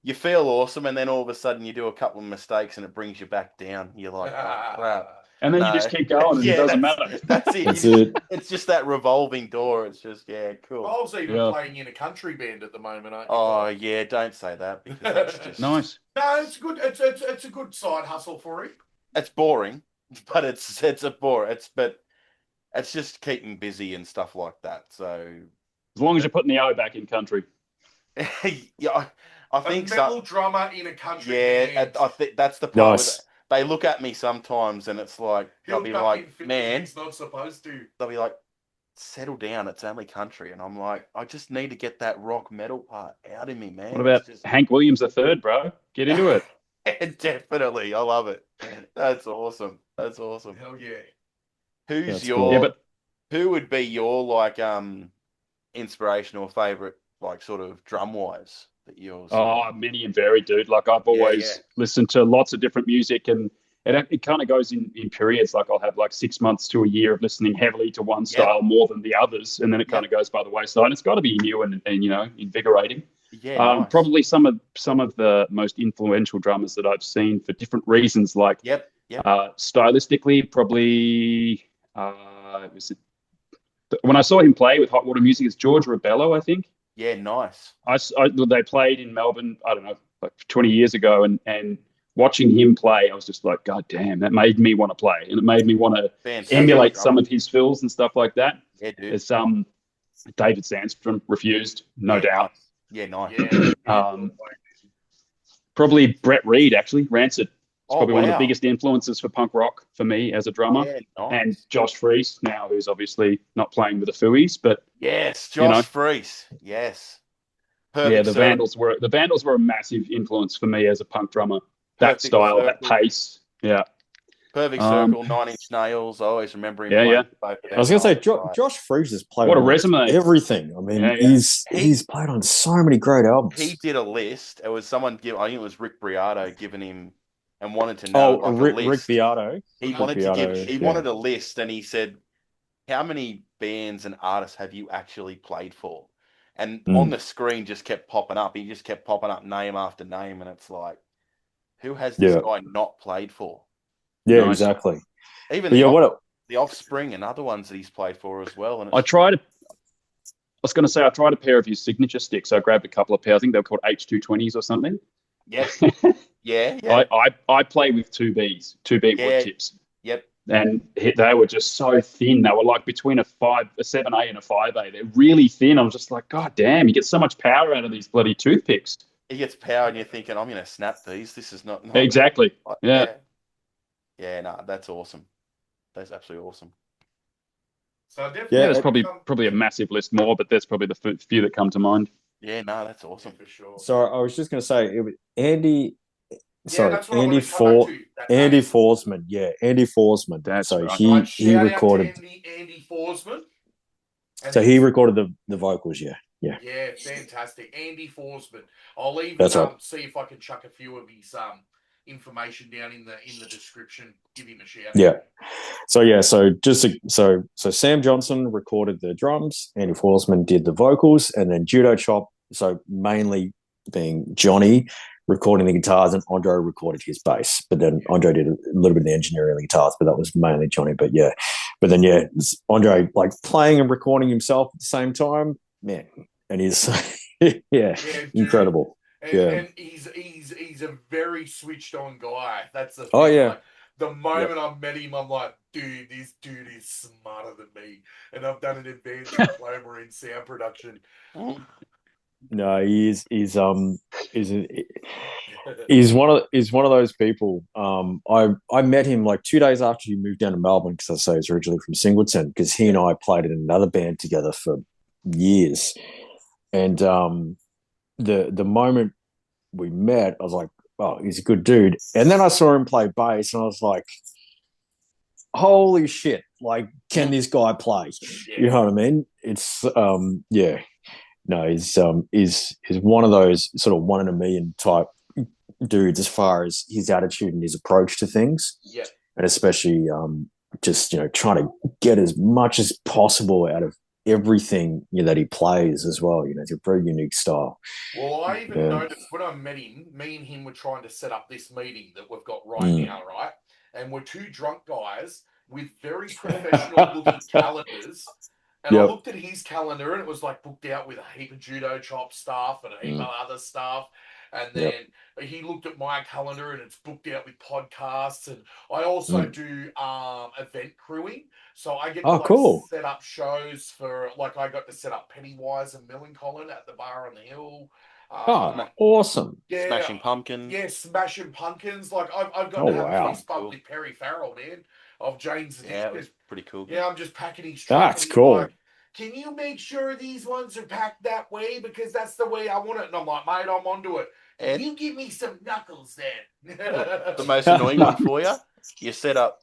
you feel awesome, and then all of a sudden you do a couple of mistakes, and it brings you back down. You're like, oh, crap. And then you just keep going, and it doesn't matter. That's it. It's just that revolving door. It's just, cool. I was even playing in a country band at the moment, aren't you? Oh, yeah, don't say that. Because that's just... Nice. No, it's good. It's a good side hustle for you. It's boring, but it's just keeping busy and stuff like that. So as long as you're putting the O back in country. I think a metal drummer in a country band. I think that's the part. Nice. They look at me sometimes, and it's like they'll be like, "Man, it's not supposed to." They'll be like, "Settle down, it's only country," and I'm like, "I just need to get that rock metal part out of me, man." What about Hank Williams III, bro? Get into it. Definitely, I love it. That's awesome. Hell yeah. Who would be your inspirational favorite, sort of drum wise? Many and varied, dude. Like I've always listened to lots of different music, and it kind of goes in periods. Like I'll have 6 months to a year of listening heavily to one style more than the others, and then it kind of goes by the wayside. It's got to be new and invigorating. Nice. Probably some of the most influential drummers that I've seen for different reasons. Stylistically, probably when I saw him play with Hot Water Music, it's George Rebello, I think. Yeah, nice. They played in Melbourne, I don't know, 20 years ago, and watching him play, I was just like, God damn, that made me want to play, and it made me want to emulate some of his fills and stuff like that. Yeah, dude. There's David Sandstrom, Refused, no doubt. Yeah, nice. Probably Brett Reed, actually, Rancid. It's probably one of the biggest influences for punk rock for me as a drummer. Yeah, nice. And Josh Freese now, who's obviously not playing with the Fooey's, but yes, Josh Freese, yes. Perfect the Vandals were a massive influence for me as a punk drummer. That style, that pace, Perfect Circle, 9 Inch Nails. I always remember him. I was going to say, Josh Freese has played what a resume. Everything. I mean, he's played on so many great albums. He did a list. It was I think it was Rick Briardo giving him and wanted to know a list. Rick Beato. He wanted a list, and he said, "How many bands and artists have you actually played for?" And on the screen just kept popping up. He just kept popping up name after name, and it's like, who has this guy not played for? Yeah, exactly. Even the Offspring and other ones that he's played for as well. And I tried a pair of his signature sticks. I grabbed a couple of pairs. I think they were called H220s or something. Yeah. I play with 2 beat wood tips. Yep. And they were just so thin. They were like between a 7A and a 5A. They're really thin. I was just like, God damn, you get so much power out of these bloody toothpicks. He gets power, and you're thinking, I'm going to snap these. This is not exactly. Yeah. Yeah, no, that's awesome. That's absolutely awesome. So definitely, there's probably a massive list more, but there's probably the few that come to mind. Yeah, no, that's awesome for sure. So I was just going to say, it was Andy. That's what Andy Andy Forsman. Yeah, Andy Forsman. That's so right. he recorded Andy Forsman. So he recorded the vocals. Yeah. Yeah, fantastic. Andy Forsman. I'll even see if I can chuck a few of his information down in the description. Give him a shout. Yeah. So Sam Johnson recorded the drums, Andy Forsman did the vocals, and then Judo Chop, so mainly being Johnny recording the guitars, and Andre recorded his bass. But then Andre did a little bit of the engineering of the guitars, but that was mainly Johnny. But then Andre like playing and recording himself at the same time, man. And he's incredible. And he's a very switched on guy. That's the thing. Oh yeah. Like, the moment I met him, I'm like, dude, this dude is smarter than me. And I've done an advanced diploma in sound production. No, he's one of those people. I met him like 2 days after he moved down to Melbourne, because I say he's originally from Singleton, because he and I played in another band together for years. And the moment we met, I was like, oh, he's a good dude. And then I saw him play bass, and I was like, holy shit, like, can this guy play? Yeah. You know what I mean? It's No, he's one of those sort of one in a million type dudes as far as his attitude and his approach to things. Yeah. And especially just trying to get as much as possible out of everything that he plays as well. It's a very unique style. Well, I even noticed when I met him, me and him were trying to set up this meeting that we've got right now, right? And we're two drunk guys with very professional looking calendars. And I looked at his calendar, and it was like booked out with a heap of Judo Chop stuff and a heap of other stuff. And then he looked at my calendar, and it's booked out with podcasts. And I also do event crewing. So I get to set up shows for, like, I got to set up Pennywise and Millencolin at the Bar on the Hill. Awesome. Yeah, Smashing Pumpkins. Yeah, Smashing Pumpkins. Like, I've got to have a fist bump with Perry Farrell, man, of James. Yeah, it was pretty cool. Yeah, I'm just packing his truck. That's cool. Like, can you make sure these ones are packed that way? Because that's the way I want it. And I'm like, mate, I'm onto it. And you give me some knuckles then. The most annoying one for you, you set up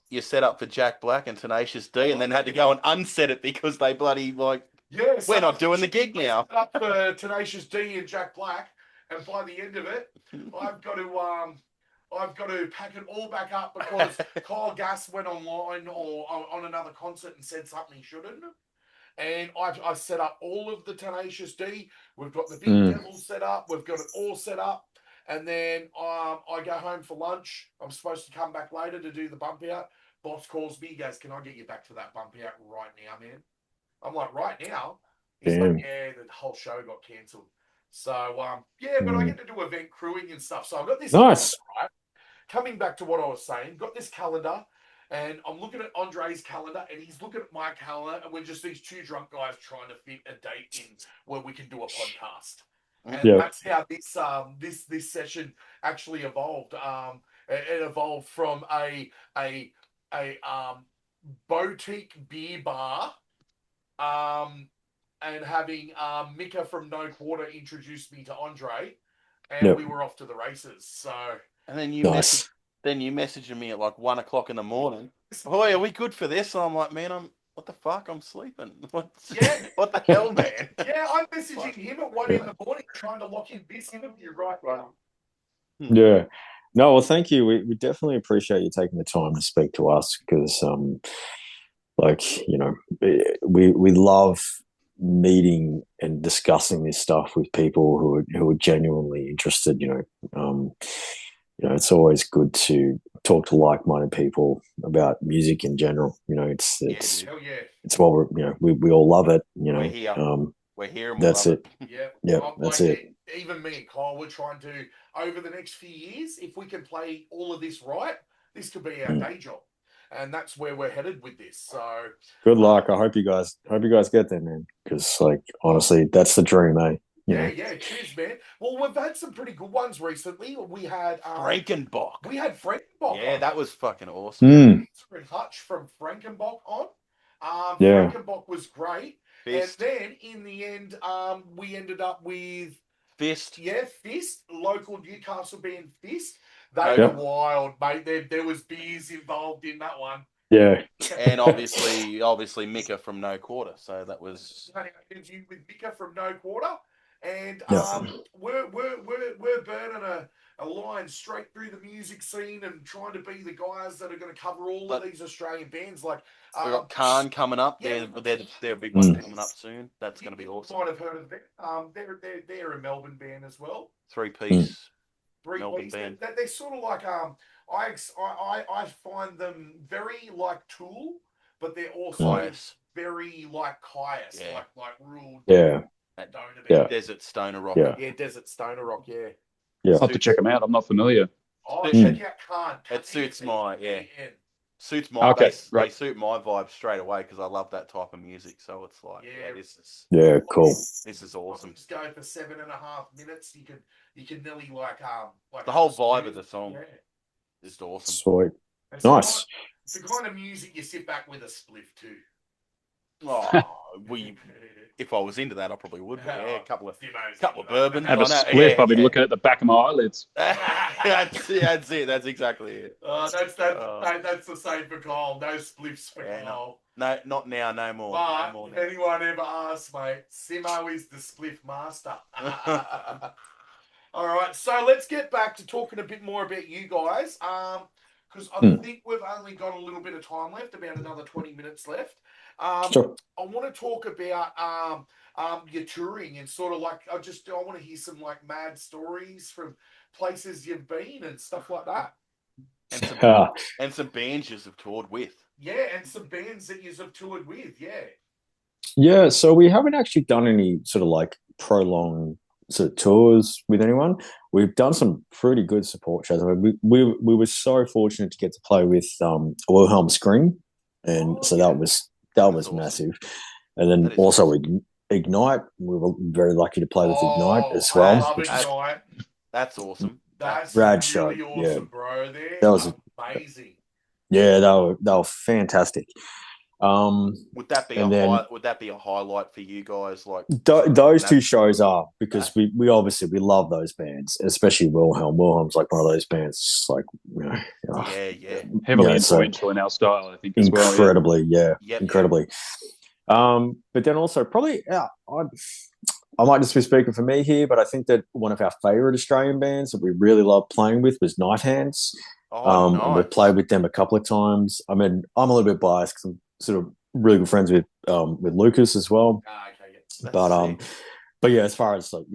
for Jack Black and Tenacious D, and then had to go and unset it because they bloody we're not doing the gig now. Up for Tenacious D and Jack Black, and by the end of it, I've got to pack it all back up because Kyle Gass went online or on another concert and said something he shouldn't. And I set up all of the Tenacious D. We've got the Big Devil set up. We've got it all set up. And then I go home for lunch. I'm supposed to come back later to do the bump out. Boss calls me. He goes, can I get you back to that bump out right now, man? I'm like, right now? He's like, yeah, the whole show got cancelled. So, but I get to do event crewing and stuff. So I've got this nice. calendar, right? Coming back to what I was saying, got this calendar. And I'm looking at Andre's calendar, and he's looking at my calendar, and we're just these two drunk guys trying to fit a date in where we can do a podcast. And that's how this session actually evolved. It evolved from a boutique beer bar, and having Mika from No Quarter introduced me to Andre, and we were off to the races. So, and then you messaged me at like 1 o'clock in the morning. Boy, are we good for this? And I'm like, man, what the fuck? I'm sleeping. What the hell, man? Yeah, I'm messaging him at 1 in the morning trying to lock in this interview right now. Yeah. No, well, thank you. We definitely appreciate you taking the time to speak to us because, we love meeting and discussing this stuff with people who are genuinely interested. It's always good to talk to like-minded people about music in general. It's what we all love it. We're here. We're here. And that's it. Yeah, that's it. Even me and Kyle, we're trying to, over the next few years, if we can play all of this right, this could be our day job. and that's where we're headed with this. So good luck. I hope you guys get there, man. Because like honestly, that's the dream, eh? Yeah. Cheers, man. Well, we've had some pretty good ones recently. We had Frankenbach. We had Frankenbach. Yeah, on. that was fucking awesome. Hutch from Frankenbach on. Yeah. Frankenbach was great. Fist. And then in the end, we ended up with Fist. Yeah, Fist, local Newcastle band Fist. They were wild, mate. There was beers involved in that one. Yeah. And obviously Mika from No Quarter. So that was with Mika from No Quarter. And we're burning a line straight through the music scene and trying to be the guys that are going to cover all of these Australian bands. Like we've got Khan coming up. Yeah, they're a big one coming up soon. That's going to be awesome. You might have heard of them. They're a Melbourne band as well. Three-piece Melbourne band. They're sort of like I find them very like Tool, but they're also very like Caius, like real desert stoner rock. Yeah, desert stoner rock. Yeah. Yeah. I'll have to check them out. I'm not familiar. Oh, check out Khan. It suits my They suit my vibe straight away because I love that type of music. So it's like, this is cool. This is awesome. Just go for 7.5 minutes. You can nearly like the whole vibe of the song. Yeah. Just awesome. Sweet. Nice. It's the kind of music you sit back with a spliff too. Oh, if I was into that, I probably would. A couple of bourbon. Have a spliff. I'll be looking at the back of my eyelids. That's it. That's exactly it. That's the same for Kyle. No spliffs for Kyle. No, not now. No more. But no more if anyone ever asks, mate, Simmo is the spliff master. All right, so let's get back to talking a bit more about you guys. Because I think we've only got a little bit of time left, about another 20 minutes left. Sure. I want to talk about your touring and sort of like I want to hear some like mad stories from places you've been and stuff like that. And some bands you've toured with. Yeah, and some bands that you've toured with. Yeah. Yeah, so we haven't actually done any sort of like prolonged sort of tours with anyone. We've done some pretty good support shows. I mean, we were so fortunate to get to play with Wilhelm Scream, and that was awesome. Massive. And then also Ignite. We were very lucky to play with Ignite as well. I love Ignite. That's awesome. That's rad really show. Awesome, bro. That was amazing. Yeah, they were fantastic. Would that be a highlight for you guys? Like those two shows are because we obviously love those bands, especially Wilhelm. Wilhelm's like one of those bands, just like heavily influential in our style, I think. As incredibly, incredibly. But then also probably I might just be speaking for me here, but I think that one of our favorite Australian bands that we really loved playing with was Night Hands. Nice. We've played with them a couple of times. I mean, I'm a little bit biased because I'm sort of really good friends with Lucas as well. But yeah, as far as like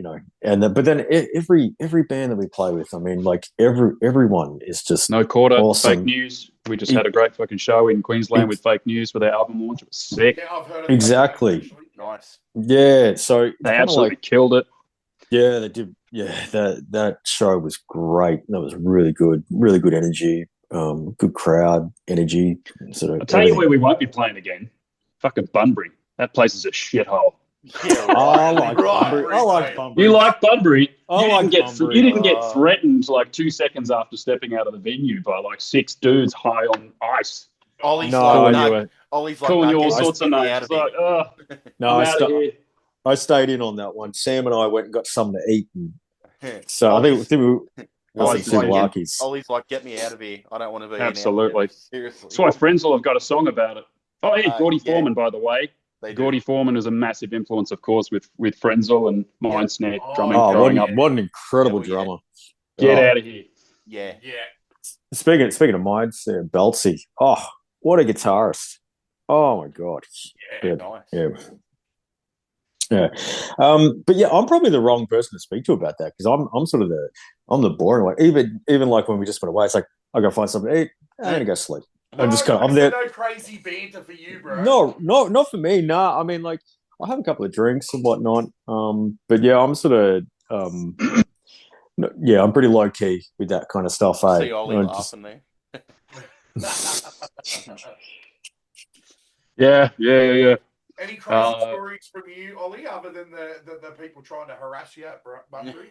but then every band that we play with, I mean, like everyone is just No Quarter, awesome. Fake News. We just had a great fucking show in Queensland with Fake News for their album launch. It was sick. Yeah, I've heard of exactly. Nice. Yeah, so they absolutely killed it. Yeah, they did. Yeah, that show was great. That was really good energy. Good crowd energy. I'll tell you where we won't be playing again. Fucking Bunbury. That place is a shithole. Yeah, I like Bunbury. You like Bunbury? You didn't get Oh. threatened like 2 seconds after stepping out of the venue by like 6 dudes high on ice. Ollie's calling you all "Get sorts of me names. out of Like, No, I'm out of here. I stayed in on that one. Sam and I went and got something to eat. So I think we were Larkies. Ollie's like, "Get me out of here. I don't want to be Absolutely. Seriously. That's why Frenzal have got a song about it. Oh, yeah, Gordy Foreman, by the way. Gordy Foreman is a massive influence, of course, with Frenzal and Mindsnare drumming. What an incredible drummer. Get out of here. Yeah. Speaking of Mindsare, Beltsy. Oh, what a guitarist. Oh, my God. Nice. Yeah. But yeah, I'm probably the wrong person to speak to about that because I'm sort of the boring one. Even like when we just went away, it's like I go find something to eat, I'm gonna go sleep. I'm there. No crazy banter for you, bro. No, not for me. Nah, I mean, like I have a couple of drinks and whatnot. But yeah, I'm sort of I'm pretty low key with that kind of stuff. See Ollie laughing there. Yeah. Any crazy stories from you, Ollie, other than the people trying to harass you at Bunbury?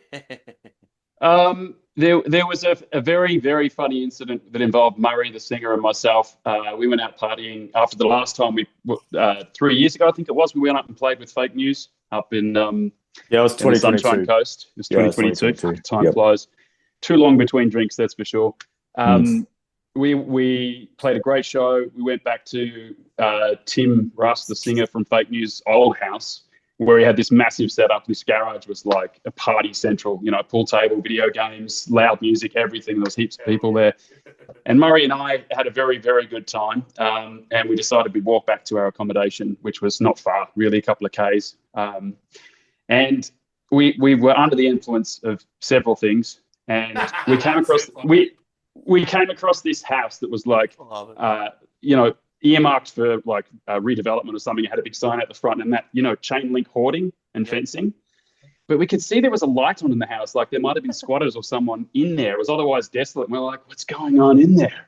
There was a very, very funny incident that involved Murray, the singer, and myself. We went out partying after the last time 3 years ago, I think it was. We went up and played with Fake News up in it was 2022. Sunshine Coast. It was 2022. Time flies. Too long between drinks, that's for sure. We played a great show. We went back to Tim Russ, the singer from Fake News' old house, where he had this massive setup. This garage was like a party central, pool table, video games, loud music, everything. There was heaps of people there. And Murray and I had a very, very good time. And we decided we'd walk back to our accommodation, which was not far, really, a couple of Ks. And we were under the influence of several things. And we came across we came across this house that was like, earmarked for like redevelopment or something. It had a big sign out the front and that, chain link hoarding and fencing. But we could see there was a light on in the house. Like there might have been squatters or someone in there. It was otherwise desolate. And we were like, what's going on in there?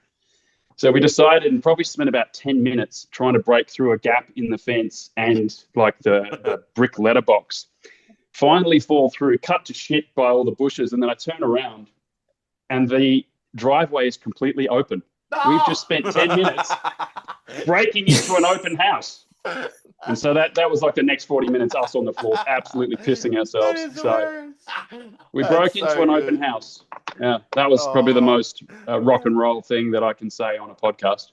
So we decided and probably spent about 10 minutes trying to break through a gap in the fence and like the brick letterbox. Finally fall through, cut to shit by all the bushes. And then I turn around and the driveway is completely open. We've just spent 10 minutes breaking into an open house. And so that was like the next 40 minutes, us on the floor, absolutely pissing ourselves. So we broke into an open house. Yeah, that was probably the most rock and roll thing that I can say on a podcast.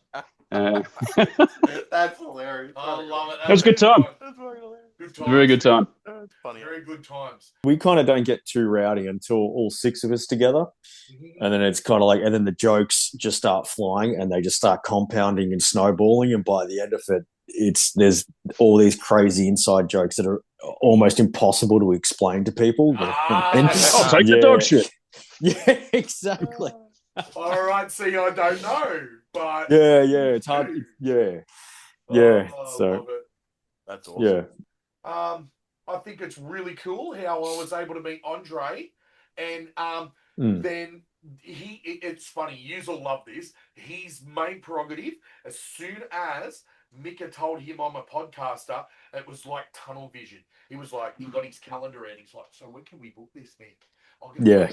That's hilarious. I love it. It was a good time. That's very hilarious. Good times. Very good time. That's funny. Very good times. We kind of don't get too rowdy until all six of us together. And then it's kind of like, and then the jokes just start flying and they just start compounding and snowballing. And by the end of it, there's all these crazy inside jokes that are almost impossible to explain to people. I'll take the dog shit. Yeah, exactly. All right, see, I don't know, but yeah, it's hard. Yeah. So love it. That's awesome. Yeah. I think it's really cool how I was able to meet Andre, and then it's funny, you'll love this. His main prerogative, as soon as Mika told him I'm a podcaster, it was like tunnel vision. He was like, he got his calendar and he's like, so when can we book this, man? Yeah.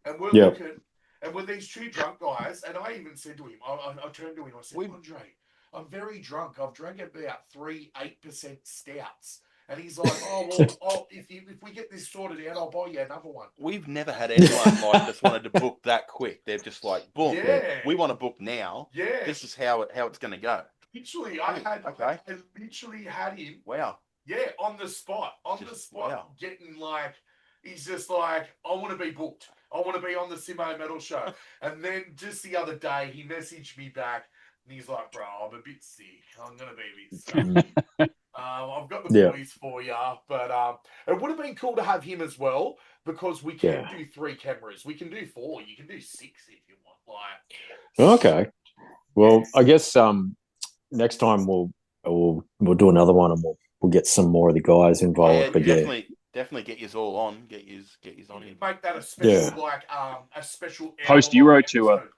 And we're looking, and with these two drunk guys, and I even said to him, I turned to him, I said, Andre, I'm very drunk. I've drank about 8% stouts. And he's like, if we get this sorted out, I'll buy you another one. We've never had anyone like this wanted to book that quick. They're just like, boom, we want to book now. Yeah. This is how it's going to go. Literally, I literally had him. Wow. Yeah, on the spot. Wow. Getting like, he's just like, I want to be booked. I want to be on the Simmo Metal show. And then just the other day, he messaged me back. And he's like, bro, I'm a bit sick. I'm going to be a bit sick. I've got the boys for you. But it would have been cool to have him as well because we can do 3 cameras. We can do 4. You can do 6 if you want. Okay. Well, I guess next time we'll do another one and we'll get some more of the guys involved. But definitely get yours all on. Get yours on in. Make that a special a special post Euro tour.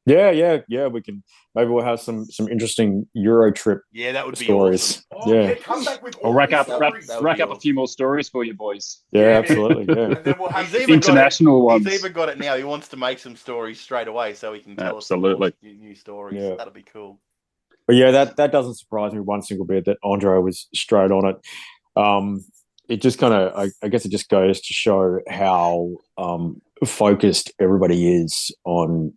Yeah. We can. Maybe we'll have some interesting Euro trip. Yeah, that would be stories. Awesome. Come back with. I'll rack up a few more stories for you boys. Yeah, absolutely. Yeah. And then we'll have international ones. He's even got it now. He wants to make some stories straight away, so he can tell us new stories. Yeah. That'll be cool. But yeah, that doesn't surprise me one single bit that Andre was straight on it. It just kind of, I guess, it just goes to show how focused everybody is on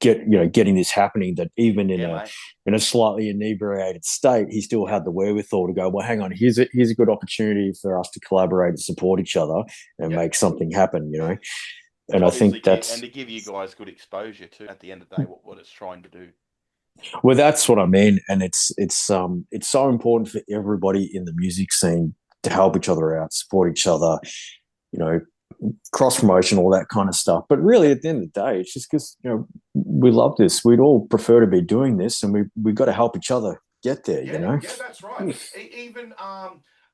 getting this happening, that even in a slightly inebriated state, he still had the wherewithal to go, well, hang on, here's a good opportunity for us to collaborate and support each other and make something happen, And I think that's... And to give you guys good exposure to, at the end of the day, what it's trying to do. Well, that's what I mean. And it's so important for everybody in the music scene to help each other out, support each other, cross promotion, all that kind of stuff. But really, at the end of the day, it's just because we love this. We'd all prefer to be doing this, and we got to help each other get there. Yeah, that's right. Even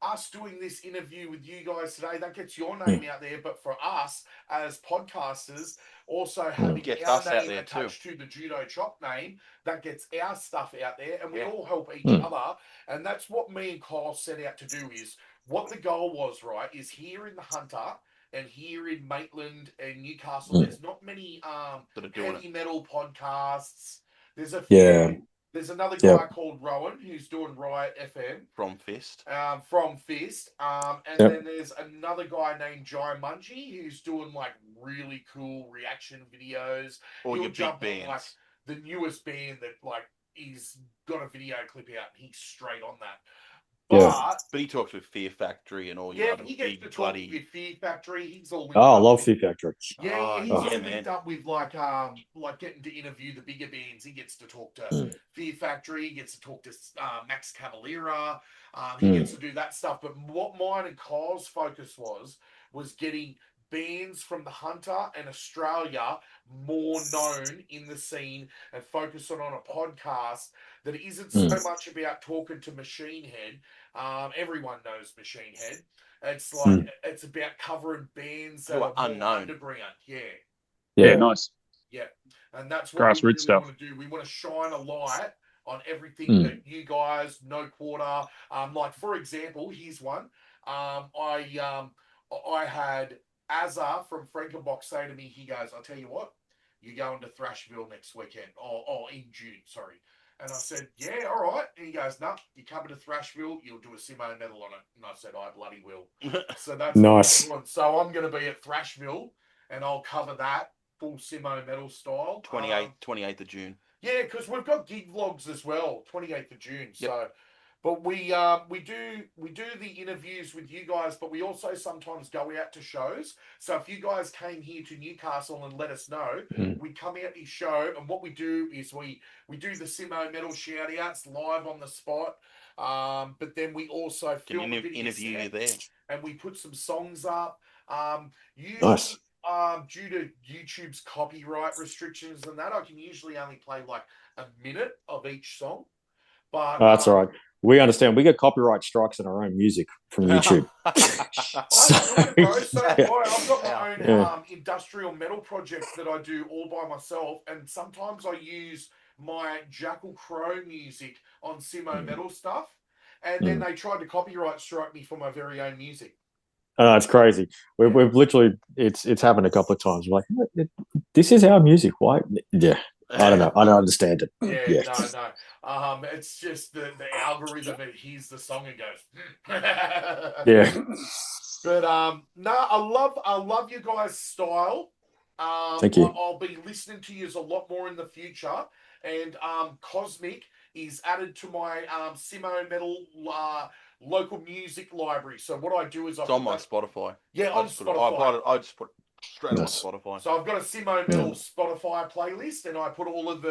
us doing this interview with you guys today, that gets your name out there. But for us as podcasters, also having our name attached to the Judo Chop name, that gets our stuff out there, and we all help each other. And that's what me and Kyle set out to do. Is what the goal was, right? Is here in the Hunter and here in Maitland and Newcastle, there's not many heavy metal podcasts. There's a few. Yeah. There's another guy called Rowan who's doing Riot FM. From Fist. And then there's another guy named Jai Munchie who's doing like really cool reaction videos. Or your big bands. On, like, the newest band that like he's got a video clip out and he's straight on that. But he talks with Fear Factory and all your other he gets to talk with Fear Factory. He's all I love Fear Factory. Yeah, he's linked up with like getting to interview the bigger bands. He gets to talk to Fear Factory. He gets to talk to Max Cavalera. He gets to do that stuff. But what mine and Kyle's focus was getting bands from the Hunter and Australia more known in the scene and focusing on a podcast that isn't so much about talking to Machine Head. Everyone knows Machine Head. It's like it's about covering bands that are unknown, underground. Yeah, nice. Yeah, and that's what grassroots we really stuff. want to do. We want to shine a light on everything that you guys, No Quarter. Like for example, here's one. I had Azar from Frankenbox say to me, he goes, "I'll tell you what, you're going to Thrashville next weekend, or in June, sorry." And I said, "Yeah, all right." And he goes, "No, you're coming to Thrashville, you'll do a Simmo Metal on it." And I said, "I bloody will." So that's nice. So I'm going to be at Thrashville, and I'll cover that full Simmo Metal style. 28th of June. Yeah, because we've got gig vlogs as well, 28th of June. Yep. So, but we do the interviews with you guys, but we also sometimes go out to shows. So if you guys came here to Newcastle and let us know, we come out to your show, and what we do is we do the Simmo Metal shout outs live on the spot. But then we also film interview you there, and we put some songs up. Usually, nice. Due to YouTube's copyright restrictions and that, I can usually only play like a minute of each song. But that's all right. We understand. We get copyright strikes on our own music from YouTube. I've got my own industrial metal project that I do all by myself, and sometimes I use my Jackal Crow music on Simmo Metal stuff, and then they tried to copyright strike me for my very own music. It's crazy. We've literally, it's happened a couple of times. We're like, this is our music. Why? Yeah. I don't know. I don't understand it. No. It's just the algorithm. It hears the song and goes. Yeah. But I love you guys' style. Thank you. I'll be listening to you a lot more in the future. And Cosmic is added to my Simmo Metal local music library. So what I do is it's on my Spotify. Yeah, on Spotify. I just put straight on Spotify. So I've got a Simmo Metal Spotify playlist, and I put all of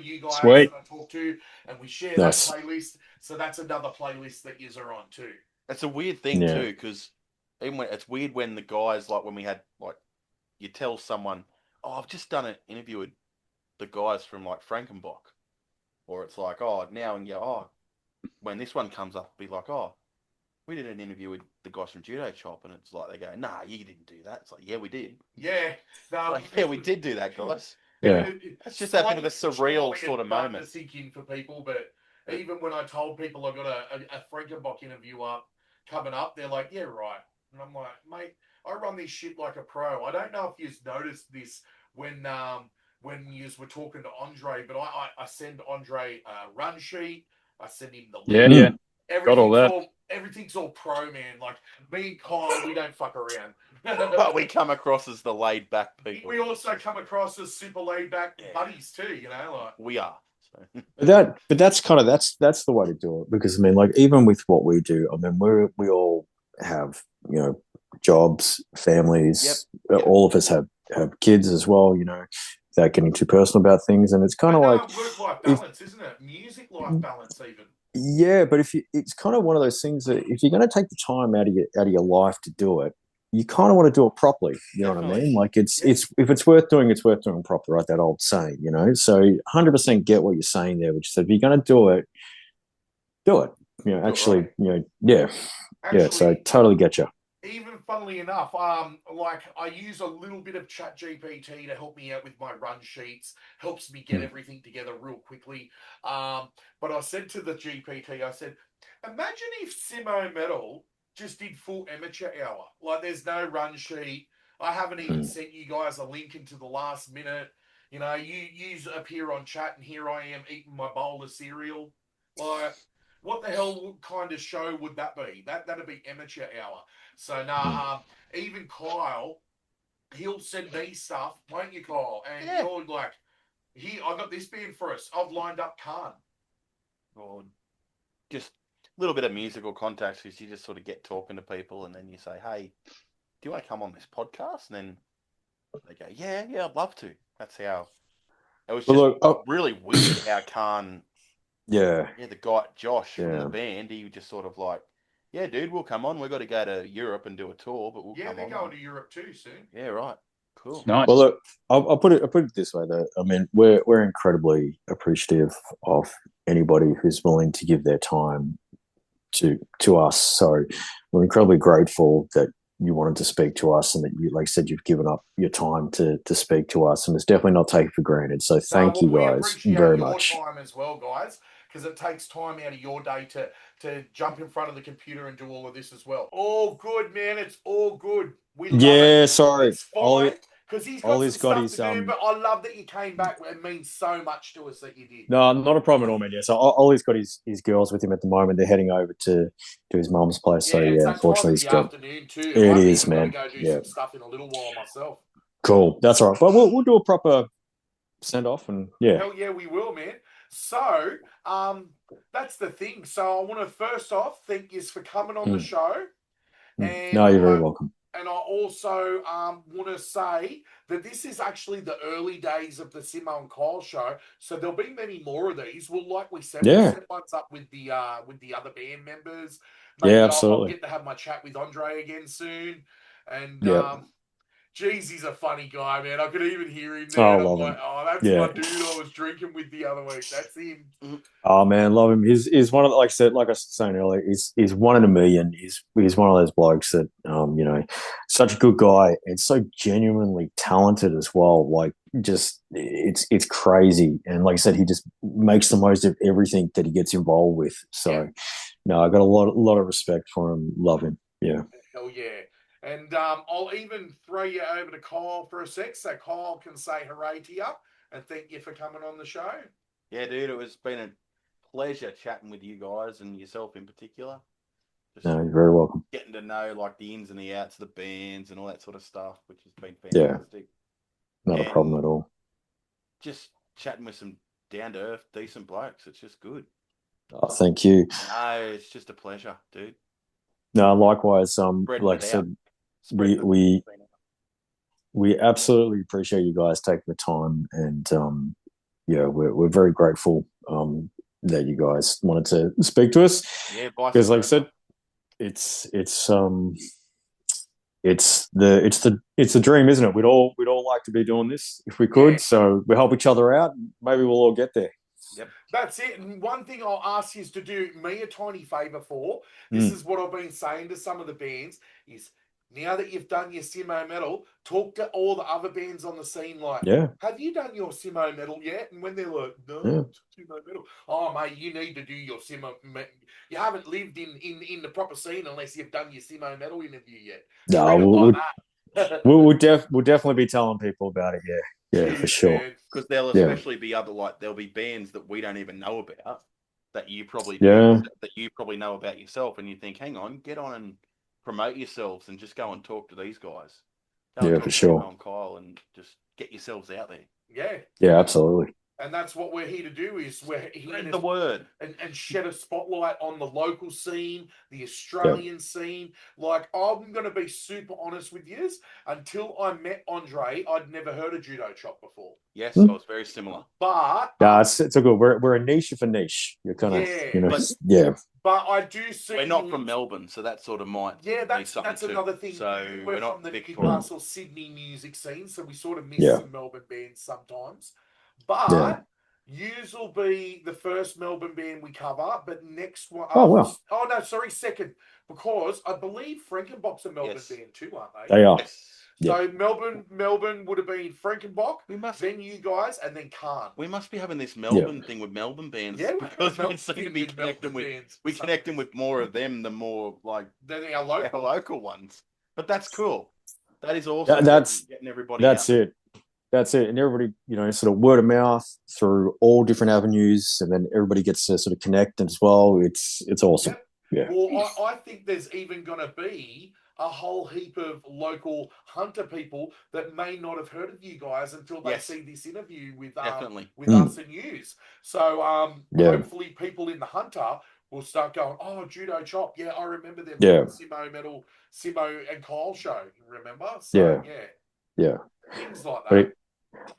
you guys Sweet. that I talk to, and we share that playlist. So that's another playlist that yous are on too. It's a weird thing too, because even when it's weird when the guys, like when we had, like, you tell someone, "Oh, I've just done an interview with the guys from like Frankenbock," or it's like, "Oh, now," and when this one comes up, be like, "Oh, we did an interview with the guys from Judo Chop," and it's like they go, "Nah, you didn't do that." It's like, "Yeah, we did." Yeah, we did do that, guys. Yeah, it's just that bit of a surreal sort of moment. To sink in for people, but even when I told people I got a Frankenbock interview coming up, they're like, "Yeah, right," and I'm like, "Mate, I run this shit like a pro." I don't know if you've noticed this when you were talking to Andre, but I send Andre a run sheet. I send him the link. Got all that. Everything's all pro, man. Like me and Kyle, we don't fuck around. But we come across as the laid back people. We also come across as super laid back buddies too. You know, like we are. So. But that's the way to do it, because I mean, like, even with what we do, I mean, we all have, you know, jobs, families. Yep. All of us have kids as well. You know, without getting too personal about things, and it's kind of like work-life balance, isn't it? Music life balance, even. Yeah, but it's kind of one of those things that if you're going to take the time out of your life to do it, you kind of want to do it properly. You know what I mean? Like it's if it's worth doing properly, right? That old saying, you know. So 100% get what you're saying there, which is if you're going to do it, do it. You know, actually, you know, yeah. Actually, so totally get you. Even funnily enough, like I use a little bit of Chat GPT to help me out with my run sheets, helps me get everything together real quickly. But I said to the GPT, I said, imagine if Simmo Metal just did full amateur hour. Like there's no run sheet. I haven't even sent you guys a link into the last minute. You know, you appear on chat and here I am eating my bowl of cereal. Like, what the hell kind of show would that be? That'd be amateur hour. So even Kyle, he'll send me stuff, won't you, Kyle? And you're like, I got this band for us. I've lined up Khan. Or just a little bit of musical context, because you just sort of get talking to people and then you say, hey, do you want to come on this podcast? And then they go, yeah, I'd love to. That's how it was. Just really weird how Khan, the guy Josh from the band, he just sort of like, yeah, dude, we'll come on. We've got to go to Europe and do a tour, but we'll come on. Yeah, they're going to Europe too soon. Yeah, right. Cool. Nice. Well, look, I'll put it this way, though. I mean, we're incredibly appreciative of anybody who's willing to give their time to us. So we're incredibly grateful that you wanted to speak to us and that you, like I said, you've given up your time to speak to us, and it's definitely not taken for granted. So thank you guys very much. Time as well, guys, because it takes time out of your day to jump in front of the computer and do all of this as well. All good, man. It's all good. We love it. Sorry. It's fine. Because he's got some stuff to do, but I love that you came back. It means so much to us that you did. No, not a problem at all, man. Yeah, so Ollie's got his girls with him at the moment. They're heading over to his mum's place. So yeah, unfortunately, he's got afternoon too. It is, man. I'm gonna go do some stuff in a little while myself. Cool, that's all right. But we'll do a proper send off, and hell yeah, we will, man. So that's the thing. So I want to first off thank you for coming on the show. And no, you're very welcome. And I also want to say that this is actually the early days of the Simmo and Kiel Show. So there'll be many more of these. Well, like we said, we'll set ones up with the other band members. Maybe absolutely. I'll get to have my chat with Andre again soon. And geez, he's a funny guy, man. I could even hear him there. I love him. That's my dude I was drinking with the other week. That's him. Oh man, love him. He's one of the, like I was saying earlier, he's one in a million. He's one of those blokes that such a good guy and so genuinely talented as well. Like just it's crazy. And like I said, he just makes the most of everything that he gets involved with. So no, I got a lot of respect for him. Love him. Yeah. Hell yeah. And I'll even throw you over to Kyle for a sec so Kyle can say hooray to you and thank you for coming on the show. Yeah, dude, it's been a pleasure chatting with you guys and yourself in particular. No, you're very welcome. Getting to know like the ins and the outs of the bands and all that sort of stuff, which has been fantastic. Not a problem at all. Just chatting with some down-to-earth, decent blokes. It's just good. Oh, thank you. No, it's just a pleasure, dude. No, likewise. Like I said, we absolutely appreciate you guys taking the time, and we're very grateful that you guys wanted to speak to us. Yeah, because like I said, it's the dream, isn't it? We'd all like to be doing this if we could. So we help each other out. Maybe we'll all get there. Yep. That's it. And one thing I'll ask you is to do me a tiny favour for. This is what I've been saying to some of the bands is now that you've done your Simmo Metal, talk to all the other bands on the scene like, have you done your Simmo Metal yet? And when they're like, no, Simmo Metal. Oh, mate, you need to do your Simmo Metal. You haven't lived in the proper scene unless you've done your Simmo Metal interview yet. No, we'll definitely be telling people about it, Yeah, for sure. Because there'll especially be there'll be bands that we don't even know about that you probably know about yourself, and you think, hang on, get on and promote yourselves and just go and talk to these guys. For sure. On Kyle and just get yourselves out there. Yeah, absolutely. And that's what we're here to do is we're here spread the word and shed a spotlight on the local scene, the Australian scene. Like, I'm going to be super honest with you. Until I met Andre, I'd never heard of Judo Chop before. Yes, I was very similar. But it's a good. We're a niche of a niche. You're kind of But I do see we're not from Melbourne, so that sort of might that's another thing. So we're not from the Victoria. Newcastle, Sydney music scene, so we sort of miss some Melbourne bands sometimes. But Yous will be the first Melbourne band we cover, but next one. Oh, wow. Oh no, sorry, second, because I believe Frankenbach's a Melbourne band too, aren't they? They are. Yes. So Melbourne would have been Frankenbach, then you guys, and then Khan. We must be having this Melbourne thing with Melbourne bands. Yeah, because we seem to be connecting with more of them than more like than our local ones. But that's cool. That is awesome. That's getting everybody. That's out. it. That's it. And everybody, sort of word of mouth through all different avenues, and then everybody gets to sort of connect as well. It's awesome. Yep. Yeah. Well, I think there's even going to be a whole heap of local hunter people that may not have heard of you guys until they see this interview with us and yous. So hopefully people in the hunter will start going, oh, Judo Chop. Yeah, I remember them. Simmo Metal, Simmo and Kiel Show. Remember? So, yeah. Things like that.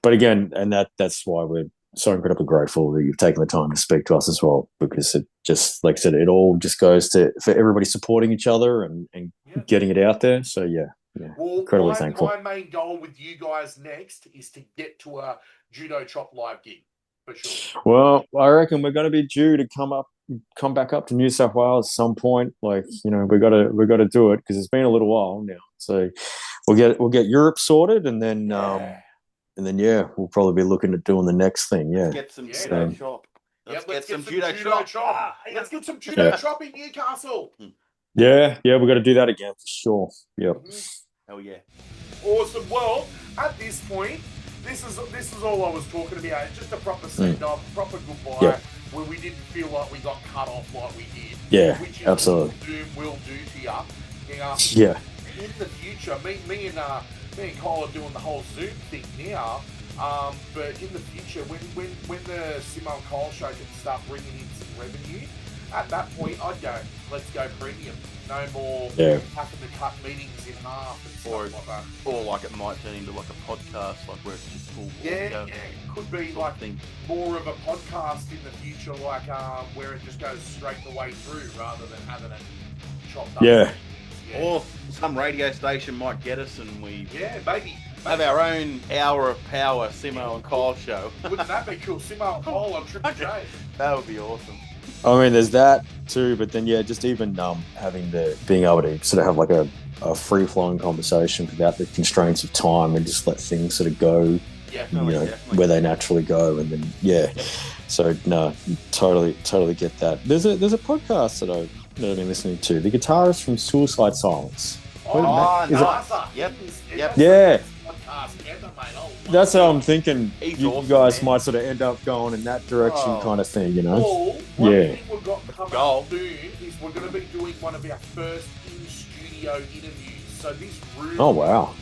But again, and that's why we're so incredibly grateful that you've taken the time to speak to us as well, because it just, like I said, it all just goes for everybody supporting each other and getting it out there. So well, incredibly thankful. My main goal with you guys next is to get to a Judo Chop live gig for sure. Well, I reckon we're going to be due to come back up to New South Wales at some point. Like, we got to do it because it's been a little while now. So we'll get Europe sorted, and then we'll probably be looking at doing the next thing. Yeah, let's get some Judo Chop. Let's get some Judo Chop. Let's get some Judo Chop in Newcastle. Yeah, we've got to do that again for sure. Yep. Hell yeah. Awesome. Well, at this point, this is all I was talking about. It's just a proper send-off, proper goodbye, where we didn't feel like we got cut off like we did. Yeah, which is absolutely. What Doom will do to you. Yeah. In the future, me and Kyle are doing the whole Zoom thing now. But in the future, when the Simmo and Kiel Show can start bringing in some revenue, at that point I'd go, let's go premium. No more having to cut meetings in half and stuff like that. Or like it might turn into like a podcast, like where it's just full. It could be like more of a podcast in the future, like where it just goes straight the way through rather than having it chopped up. Yeah. Or some radio station might get us and we maybe have our own hour of power Simmo and Kiel Show. Wouldn't that be cool? Simmo and Kiel on Triple J. That would be awesome. I mean, there's that too, but then just even being able to sort of have like a free-flowing conversation without the constraints of time and just let things sort of go, definitely. where they naturally go, and then So no, totally get that. There's a podcast that I've been listening to, the guitarist from Suicide Silence. Nice. Yep. Yeah. Podcast ever, mate. That's how I'm thinking. You awesome, guys man. might sort of end up going in that direction, kind of thing, One thing we've got coming up soon is we're going to be doing one of our first in-studio interviews. So this room. Oh wow.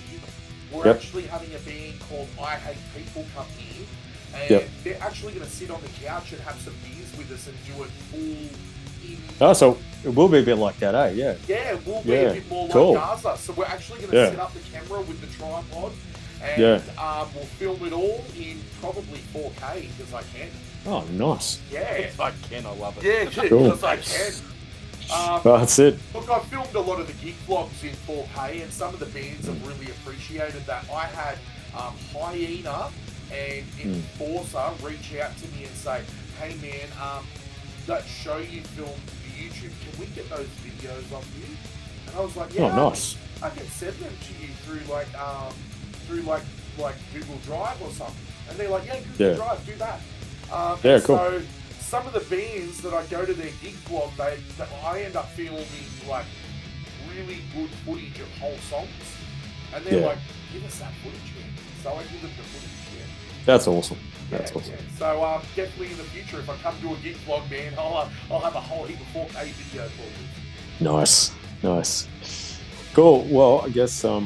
We're actually having a band called I Hate People come in, and they're actually going to sit on the couch and have some beers with us and do it full. So it will be a bit like that, eh? Yeah. Yeah, it will be a bit more like Gaza. So we're actually going to set up the camera with the tripod, and we'll film it all in probably 4K because I can. Oh, nice. Yeah. If I can, I love it. Yeah, cool. because I can. That's it. Look, I filmed a lot of the gig vlogs in 4K, and some of the bands have really appreciated that. I had Hyena and Enforcer reach out to me and say, hey man, that show you filmed for YouTube, can we get those videos off you? And I was like, nice. I can send them to you through like Google Drive or something. And they're like, Google Drive, do that. Cool. So some of the bands that I go to their gig blog, I end up filming like really good footage of whole songs. And they're like, give us that footage, man. So I give them the footage, That's awesome. That's awesome. Yeah. So definitely in the future, if I come to a gig vlog, man, I'll have a whole heap of 4K video for you. Nice. Cool. Well, I guess so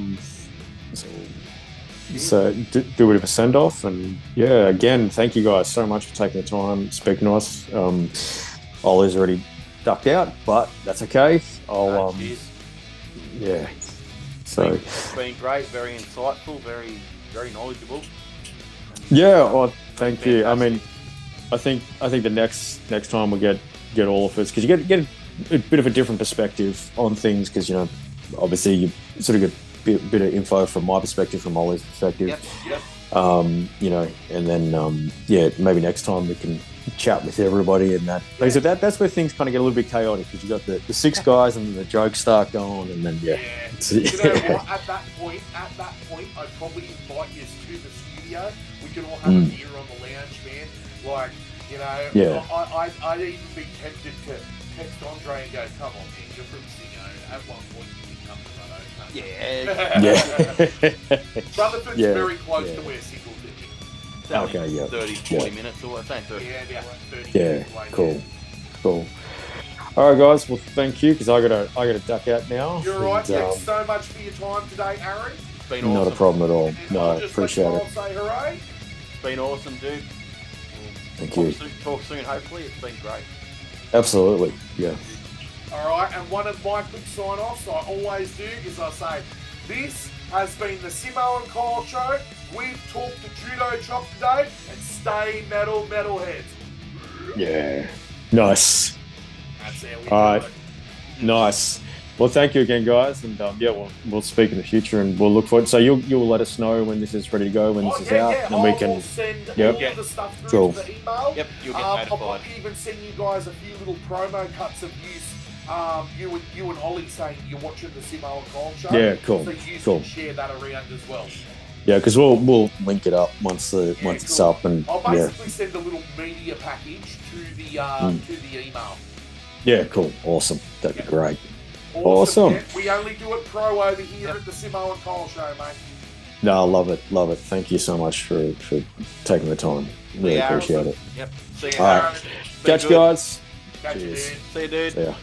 do a bit of a send off, and again, thank you guys so much for taking the time speaking to us. Ollie's already ducked out, but that's okay. I'll So it's been great, very insightful, very very knowledgeable. Well, thank you. I mean, I think the next time we get all of us, because you get a bit of a different perspective on things, because obviously you sort of get a bit of info from my perspective, from Ollie's perspective. You know, and then maybe next time we can chat with everybody and that. Like I said, that's where things kind of get a little bit chaotic because you got the 6 guys and the jokes start going, and then You know what? At that point, I'd probably invite you to the studio. We can all have a beer on the lounge, man. Like, you know, I'd even be tempted to text Andre and go, "Come on, man, you're from Singo. At one point, you can come to Rutto." Rutherford's very close to where Singleton is. Okay, 30, 40 minutes or I think 30. Yeah, 30 minutes away. Cool. All right, guys. Well, thank you because I gotta duck out now. You're right. Thanks so much for your time today, Aaron. It's been awesome. Not a problem at all. And No, I'll I just appreciate let you it. all say hooray. It's been awesome, dude. Thank you. Talk soon, hopefully. It's been great. Absolutely. Yeah. All right, and one of my quick sign-offs I always do is I say, this has been the Simmo and Kiel Show. We've talked to Judo Chop today, and stay metal, metalheads. Yeah. Nice. That's how we do All right. it. Nice. Well, thank you again, guys, and we'll speak in the future, and we'll look forward. So you'll let us know when this is ready to go, when this is out, and we can. I'll send all the stuff through to the email. Yep, you'll get I'll notified. probably even send you guys a few little promo cuts of you and Ollie saying you're watching the Simmo and Kiel Show. Yeah, cool. So you Cool. can share that around as well. Yeah, because we'll link it up once it's cool. up, and I'll basically send a little media package to the email. Yeah, cool, awesome. That'd be great. Awesome. Awesome. We only do it pro over here at the Simmo and Kiel Show, mate. No, I love it. Thank you so much for taking the time. Really appreciate it. Yep. See you, All right. Aaron. Catch you guys. Catch you, Cheers. dude. See you, dude. See ya.